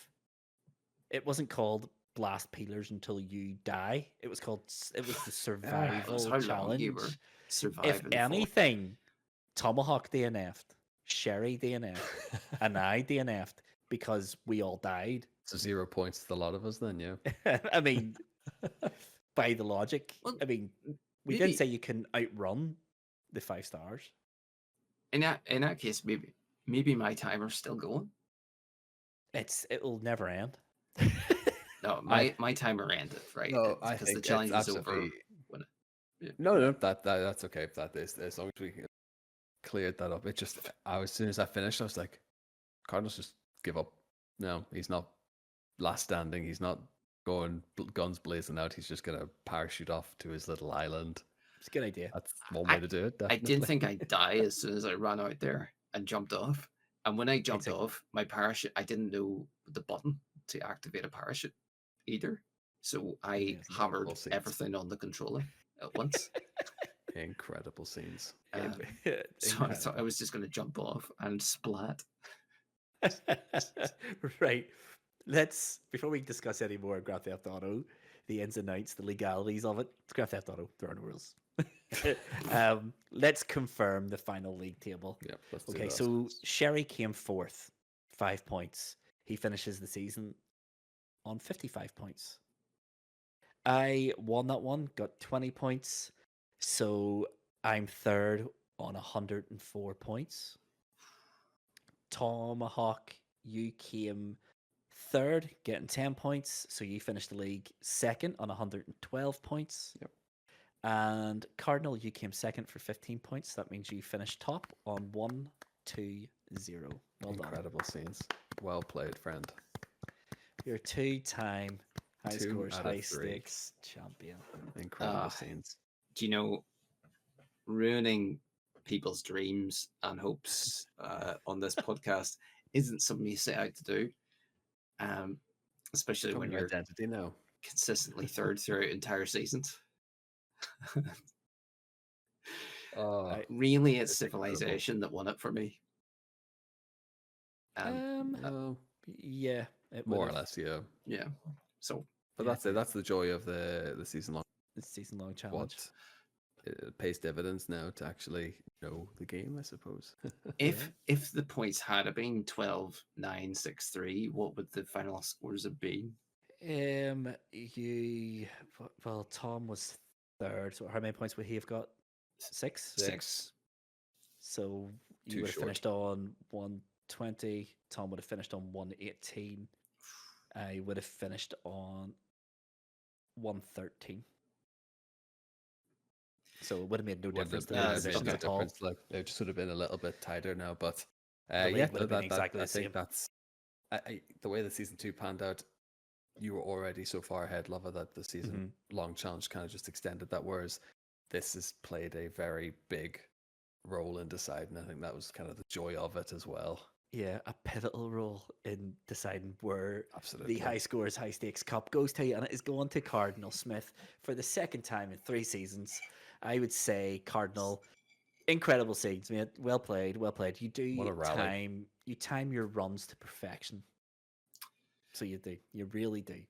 It wasn't called blast peelers until you die. It was called it was the It was survival how long you were challenge. If surviving for. anything, Tomahawk DNF'd, Sherry DNF'd, and I DNF'd because we all died. so 0 points to the lot of us. Then yeah, I mean, by the logic, Well, I mean, we did maybe say you can outrun the 5 stars. in that case, maybe my timer's still going. It'll never end. No, I my timer ended right no, I because the think it's challenge was over absolutely when. Yeah. no, that's okay. That is as long as we cleared that up. It just as soon as I finished, I was like, Cardinals just give up. No, he's not last standing. He's not going guns blazing out. He's just gonna parachute off to his little island. It's a good idea. That's one way I to do it. I didn't Definitely. think I'd die as soon as I ran out there and jumped off. And when I jumped Exactly. off, my parachute, I didn't know the button to activate a parachute either. So I Amazing. hammered Scenes. everything on the controller at once. Incredible scenes. Um, so I thought I was just going to jump off and splat. Right. Let's before we discuss any more Grand Theft Auto, the ins and outs, the legalities of it. It's Grand Theft Auto. There are no rules. Let's confirm the final league table. Yeah. Let's do Okay, that. so Sherry came fourth, 5 points. He finishes the season on 55 points. I won that one, got 20 points. So I'm third on 104 points. Tomahawk, you came third, getting 10 points. So you finished the league second on 112 points. Yep. And Cardinal, you came second for 15 points. That means you finished top on 1-2-0. Well done. Incredible scenes. Well played, friend. You're a 2-time high 2 scores, out of high 3. stakes champion. Incredible scenes. Do you know, ruining people's dreams and hopes on this podcast isn't something you set out to do, especially when Becoming you're identity now. consistently third throughout entire seasons. Oh, Really, it's it's incredible. civilization that won it for me. Yeah, it more or would've- less, yeah. Yeah. So, But Yeah. that's it. That's the joy of the season long. It's season long challenge. What it pays dividends now to actually know the game, I suppose. if the points had been 12, 9, 6, 3, what would the final scores have been? Well, Tom was third. So how many points would he have got? 6. 6. So you Too would have short. finished on 120. Tom would have finished on 118. I would have finished on 113. So it would have made no difference to the yeah, positions okay. at all. difference. Like it just would have been a little bit tighter now, but The league yeah, would have been exactly I the same. think that's the way the season 2 panned out. You were already so far ahead, Luvva, that the season long challenge kind of just extended that. Whereas this has played a very big role in deciding. I think that was kind of the joy of it as well. Yeah, a pivotal role in deciding where Absolutely. the high scores, high stakes cup goes to, and it is going to Cardinal Smith for the second time in 3 seasons. I would say Cardinal, incredible scenes, mate. Well played, well played. You do What a rally. time your runs to perfection. So you do, you really do.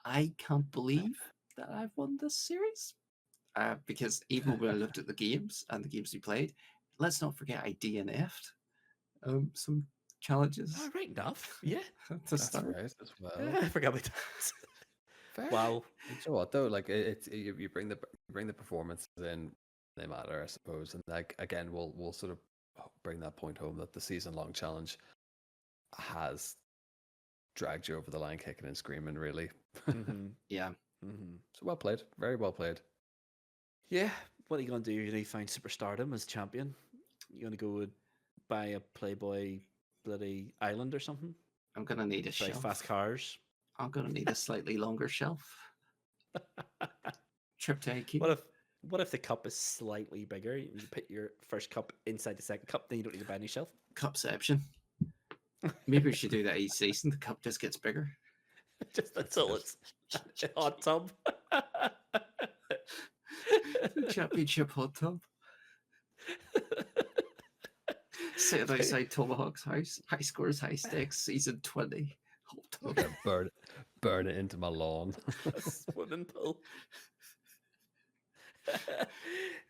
I can't believe that I've won this series. Because even when I looked at the games and the games we played, let's not forget I DNF'd some challenges Oh, right enough. Yeah, to That's start. right as well. I forgot about that. Fair. Wow. You know what though? Like you bring the performances in they matter, I suppose. And like again, we'll sort of bring that point home that the season-long challenge has dragged you over the line, kicking and screaming. Really, Mm-hmm. Yeah. mm-hmm. So well played, very well played. Yeah. What are you gonna do? You find superstardom as champion? You gonna go buy a Playboy bloody island or something? I'm gonna need a Very fast shelf. cars. I'm gonna need a slightly longer shelf. Trip to What IKEA. if what if the cup is slightly bigger? You put your first cup inside the second cup, then you don't need to buy any shelf. Cupception. Maybe we should do that each season. The cup just gets bigger. Just until it. it's a hot tub. The championship hot tub. Sitting outside Tomahawk's house. High scores, high stakes, season 20. Hot tub. Yeah, burn it into my lawn. A swimming pool.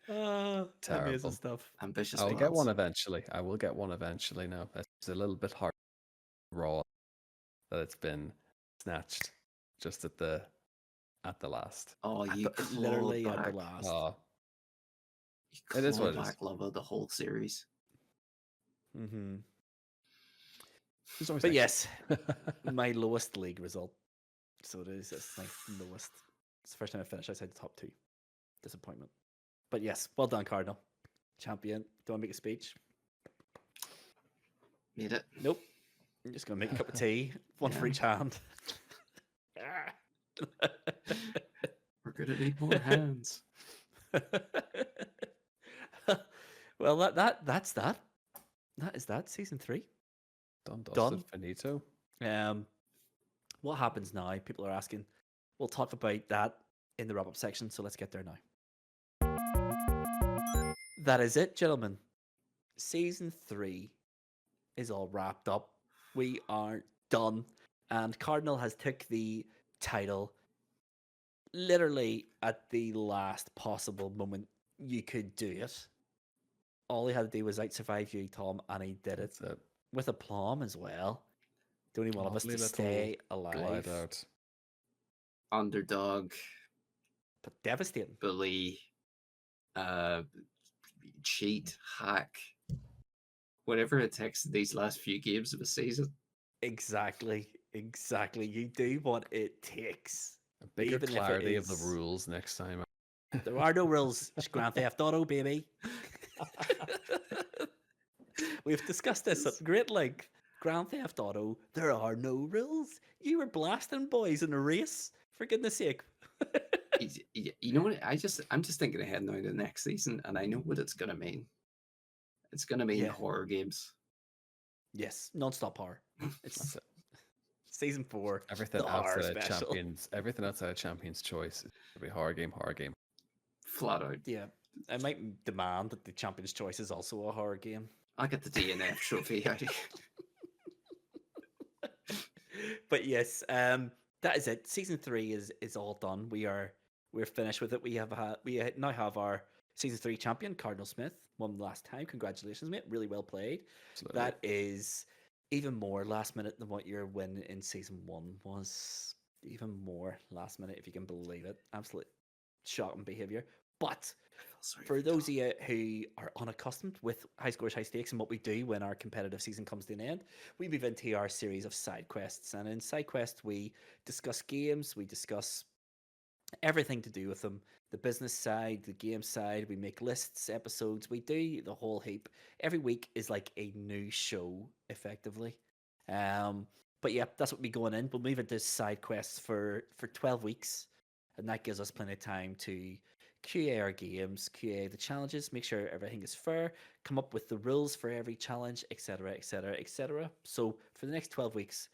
Amazing Terrible. stuff. Ambitious I'll plans. get one eventually. I will get one eventually. Now it's a little bit hard, raw, that it's been snatched just at the last. Oh, you Literally clawed at the back. last. You It is what clawed it is. back Luvva the whole series. Mm-hmm. There's always But next yes, my lowest league result. So it is. It's my lowest. It's the first time I finished outside the top two. Disappointment. But yes, well done, Cardinal. Champion. Do I want to make a speech? Made it. Nope. I'm just going to make a cup of tea, one for Yeah. each hand. We're gonna need more hands. Well, that's that. That is that. Season 3. done, dusted, Done. finito. What happens now? People are asking. We'll talk about that in the wrap-up section. So let's get there now. That is it, gentlemen. Season 3 is all wrapped up. We are done, and Cardinal has took the title literally at the last possible moment you could do it. All he had to do was out-survive you, Tom, and he did it That's it. with aplomb as well. The only one of us Lovely to little stay alive. Glide out. Underdog, But devastating. bully, cheat, hack, whatever it takes in these last few games of the season. Exactly. You do what it takes. A bigger Even if it clarity of the is- rules next time. There are no rules. It's Grand Theft Auto, baby. We've discussed this at great length. Grand Theft Auto, there are no rules. You were blasting boys in a race, for goodness sake. You know what? I'm just thinking ahead now to the next season, and I know what it's gonna mean. It's gonna mean Yeah. horror games. Yes, non-stop horror. That's It's it. season 4. Everything the horror outside of special. everything outside of Champions Choice is gonna be horror game. Flat out. Yeah, I might demand that the Champion's Choice is also a horror game. I'll get the DNF trophy out of But yes, that is it. Season 3 is all done. We're finished with it. We now have our season 3 champion, Cardinal Smith. Won last time. Congratulations, mate. Really well played. Absolutely. That is even more last minute than what your win in season 1 was. Even more last minute, if you can believe it. Absolute shocking behavior. But for those of you who are unaccustomed with high scores, high stakes, and what we do when our competitive season comes to an end, we move into our series of side quests. And in side quests, we discuss games, we discuss everything to do with them, the business side, the game side. We make lists, episodes, we do the whole heap. Every week is like a new show, effectively. But yeah, that's what we going in. We'll move into side quests for 12 weeks, and that gives us plenty of time to QA our games, QA the challenges, make sure everything is fair, come up with the rules for every challenge, etc., etc., etc. So for the next 12 weeks,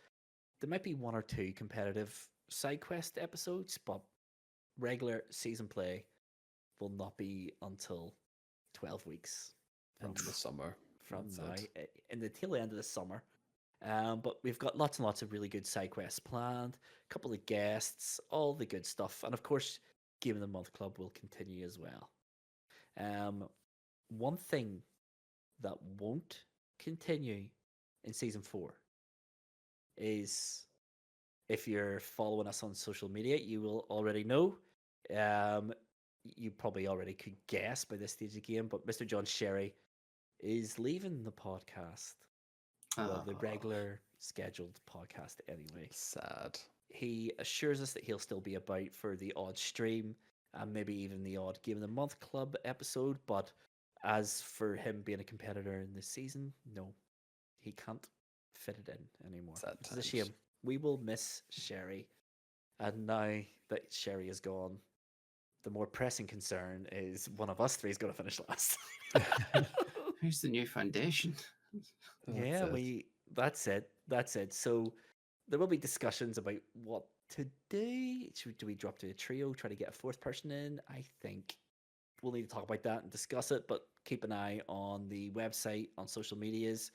there might be 1 or 2 competitive side quest episodes, but regular season play will not be until 12 weeks Into the summer. from That's now, it. in the tail end of the summer. But we've got lots and lots of really good side quests planned, a couple of guests, all the good stuff. And of course, Game of the Month Club will continue as well. One thing that won't continue in season 4 is, if you're following us on social media, you will already know. you probably already could guess by this stage of the game, but Mr. John Sherry is leaving the podcast. Well, the Oh, regular scheduled podcast anyway. Sad. He assures us that he'll still be about for the odd stream and maybe even the odd Game of the Month Club episode. But as for him being a competitor in this season, no, he can't fit it in anymore, Sad which is a times. shame. We will miss Sherry. And now that Sherry is gone, the more pressing concern is one of us three is going to finish last. who's the new foundation? That's Yeah, it. that's it. That's it. So there will be discussions about what to do. Do we drop to a trio, try to get a fourth person in? I think we'll need to talk about that and discuss it, but keep an eye on the website, on social medias.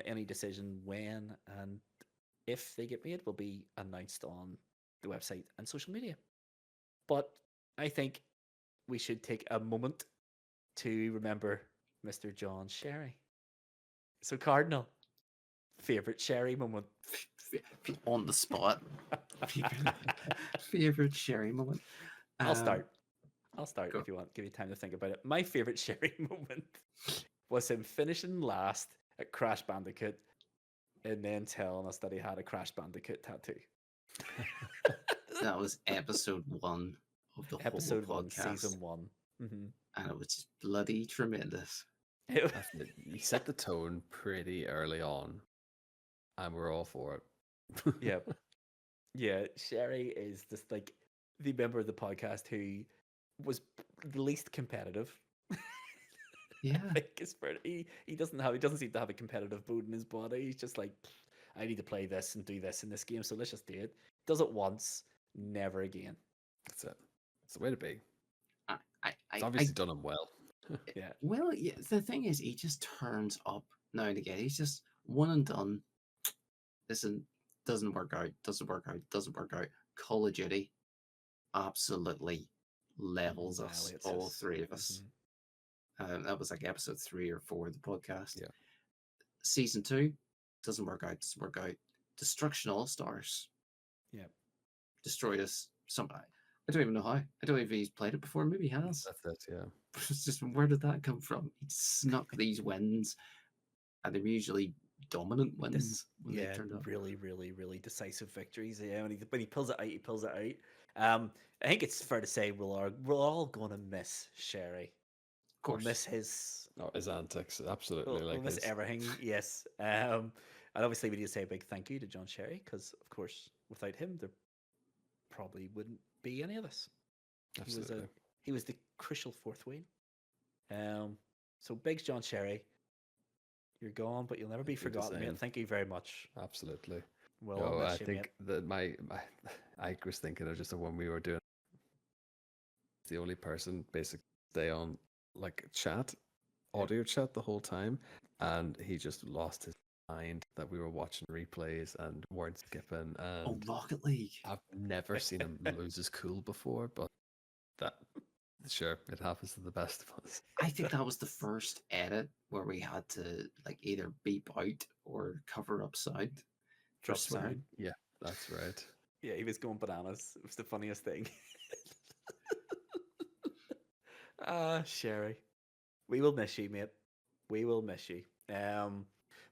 Any decision when and if they get made will be announced on the website and social media. But I think we should take a moment to remember Mr. John Sherry. So, Cardinal, favorite Sherry moment. On the spot. Favorite Sherry moment. I'll start. I'll start Go. if you want. Give you time to think about it. My favorite Sherry moment was him finishing last at Crash Bandicoot and then telling us that he had a Crash Bandicoot tattoo. That was episode 1 of the Episode whole 1, podcast, season 1. and it was just bloody tremendous. It- That's it. You set the tone pretty early on, and we're all for it. yeah, yeah. Sherry is just like the member of the podcast who was the least competitive. Yeah. Like he doesn't seem to have a competitive bone in his body. He's just like, I need to play this and do this in this game, so let's just do it. Does it once, never again. That's it. It's the way to be. I, It's I, obviously done him well. Yeah, well, yeah, the thing is, he just turns up now and again. He's just one and done. Listen, doesn't work out, doesn't work out, doesn't work out. Call of Duty absolutely levels us, annihilates all us. three of us. That was like episode 3 or 4 of the podcast. Yeah. Season 2 doesn't work out, doesn't work out. Destruction All Stars. Yeah. Destroyed us. I don't even know how. I don't know if he's played it before. Maybe he has. That's it. Yeah. It's just, where did that come from? He snuck these wins, and they're usually dominant wins when they Yeah, turned up. really, really, really decisive victories. Yeah, when he pulls it out, he pulls it out. I think it's fair to say we're all gonna miss Sherry. Of We'll course. miss his. Oh, his antics, absolutely. We'll Like miss his, everything. Yes. And obviously we need to say a big thank you to John Sherry because, of course, without him, there probably wouldn't be any of us. absolutely. He was the crucial fourth wheel. So big John Sherry, you're gone, but you'll never be Thank you to forgotten, mate. Zane. Thank you very much. Absolutely. Well, No, I'll I miss you, think that my I was thinking of just when we were doing the only person basically stay on like chat, audio chat the whole time, and he just lost his mind that we were watching replays and weren't skipping. Oh, And Rocket League. I've never seen him lose his cool before, but that sure it happens to the best of us. I think that was the first edit where we had to like either beep out or cover up sound. for Drop swearing. sound. Yeah, that's right. Yeah, he was going bananas. It was the funniest thing. Sherry, we will miss you, mate. We will miss you.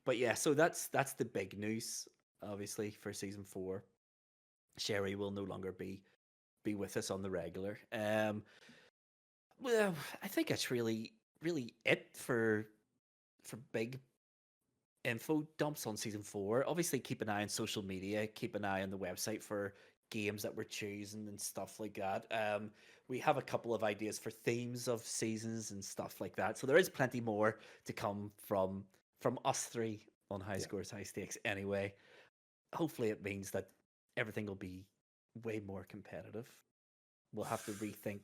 But yeah, so that's the big news, obviously, for season 4. Sherry will no longer be with us on the regular. Well, I think that's really it for big info dumps on season 4. Obviously, keep an eye on social media, keep an eye on the website for games that we're choosing and stuff like that. We have a couple of ideas for themes of seasons and stuff like that. So there is plenty more to come from us three on High Scores, High Stakes anyway. Hopefully it means that everything will be way more competitive. We'll have to rethink.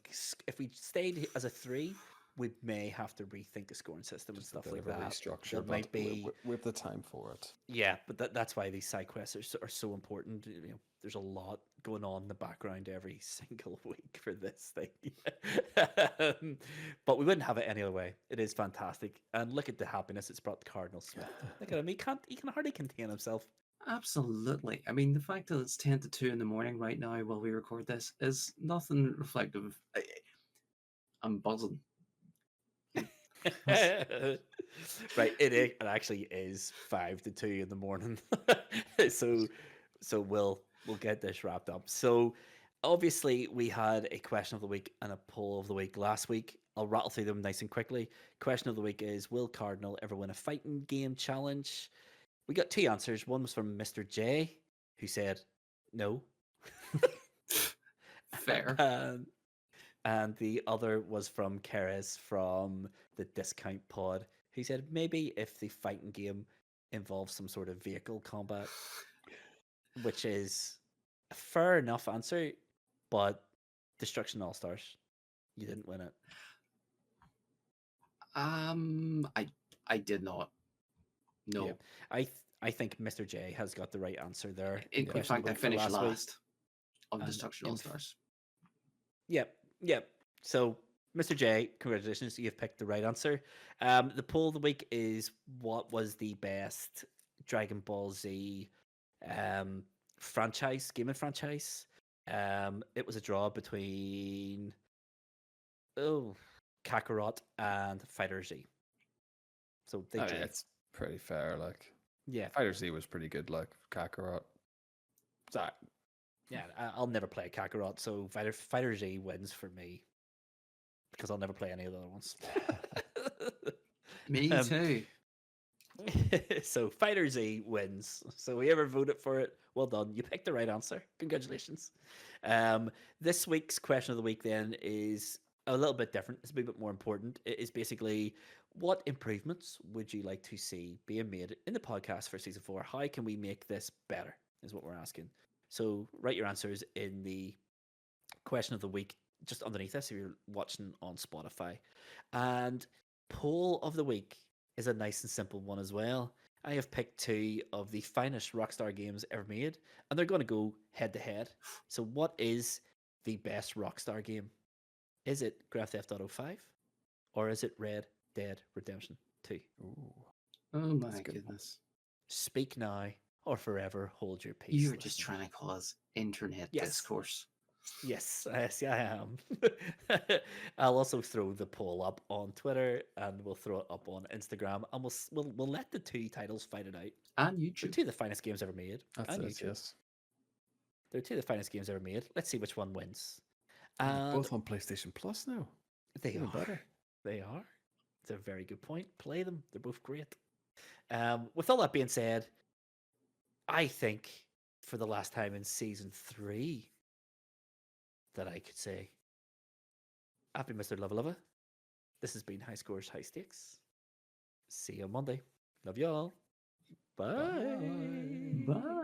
If we stayed as a 3, we may have to rethink the scoring system and Just stuff a bit like of a that. restructure, There but might be we have the time for it. yeah, but that's why these side quests are so important. You know, there's a lot going on in the background every single week for this thing. But we wouldn't have it any other way. It is fantastic, and look at the happiness it's brought to Cardinal Smith. Look at him; he can hardly contain himself. Absolutely. I mean, the fact that it's 10 to 2 in the morning right now while we record this is nothing reflective. I'm buzzing. Right, it actually is 5 to 2 in the morning. so we'll get this wrapped up. So obviously we had a question of the week and a poll of the week last week. I'll rattle through them nice and quickly. Question of the week is, will Cardinal ever win a fighting game challenge? We got two answers. One was from Mr. J, who said no. Fair. And the other was from Keres from the Discount Pod, who said maybe if the fighting game involves some sort of vehicle combat, which is a fair enough answer, but Destruction All Stars, you didn't win it. I did not. No. Yeah, I think Mr. J has got the right answer there. In Question of fact, the I week for finished last week. last on And Destruction All Stars. Yep. So, Mr. J, congratulations, you've picked the right answer. The poll of the week is, what was the best Dragon Ball Z gaming franchise? It was a draw between Kakarot and Fighter Z. So they drew. It's pretty fair. Like, Yeah, Fighter Z was pretty good. Like Kakarot. so, yeah. I'll never play Kakarot, so Fighter Z wins for me because I'll never play any of the other ones. Me too. So Fighter Z wins. So whoever voted for it, well done. You picked the right answer. Congratulations. This week's question of the week then is a little bit different. It's a bit more important. It is basically, what improvements would you like to see being made in the podcast for season 4? How can we make this better? Is what we're asking. So write your answers in the question of the week just underneath this if you're watching on Spotify. And poll of the week is a nice and simple one as well. I have picked two of the finest Rockstar games ever made, and they're going to go head to head. So, what is the best Rockstar game? Is it Grand Theft Auto 5, or is it Red Dead Redemption 2? Ooh, Oh my a good one. goodness. Speak now, or forever hold your peace. You're just listener. trying to cause internet Yes. discourse. Yes, I am. I'll also throw the poll up on Twitter, and we'll throw it up on Instagram, and we'll let the two titles fight it out. And They're YouTube. two of the finest games ever made. That's and it. YouTube. Yes. They're two of the finest games ever made. Let's see which one wins. And And both on PlayStation Plus now. they Even are. better. They are. It's a very good point. Play them. They're both great. With all that being said, I think for the last time in season 3 that I could say, I've been Mr. Luvva Luvva. This has been High Scores, High Stakes. See you on Monday. Love y'all. Bye. Bye.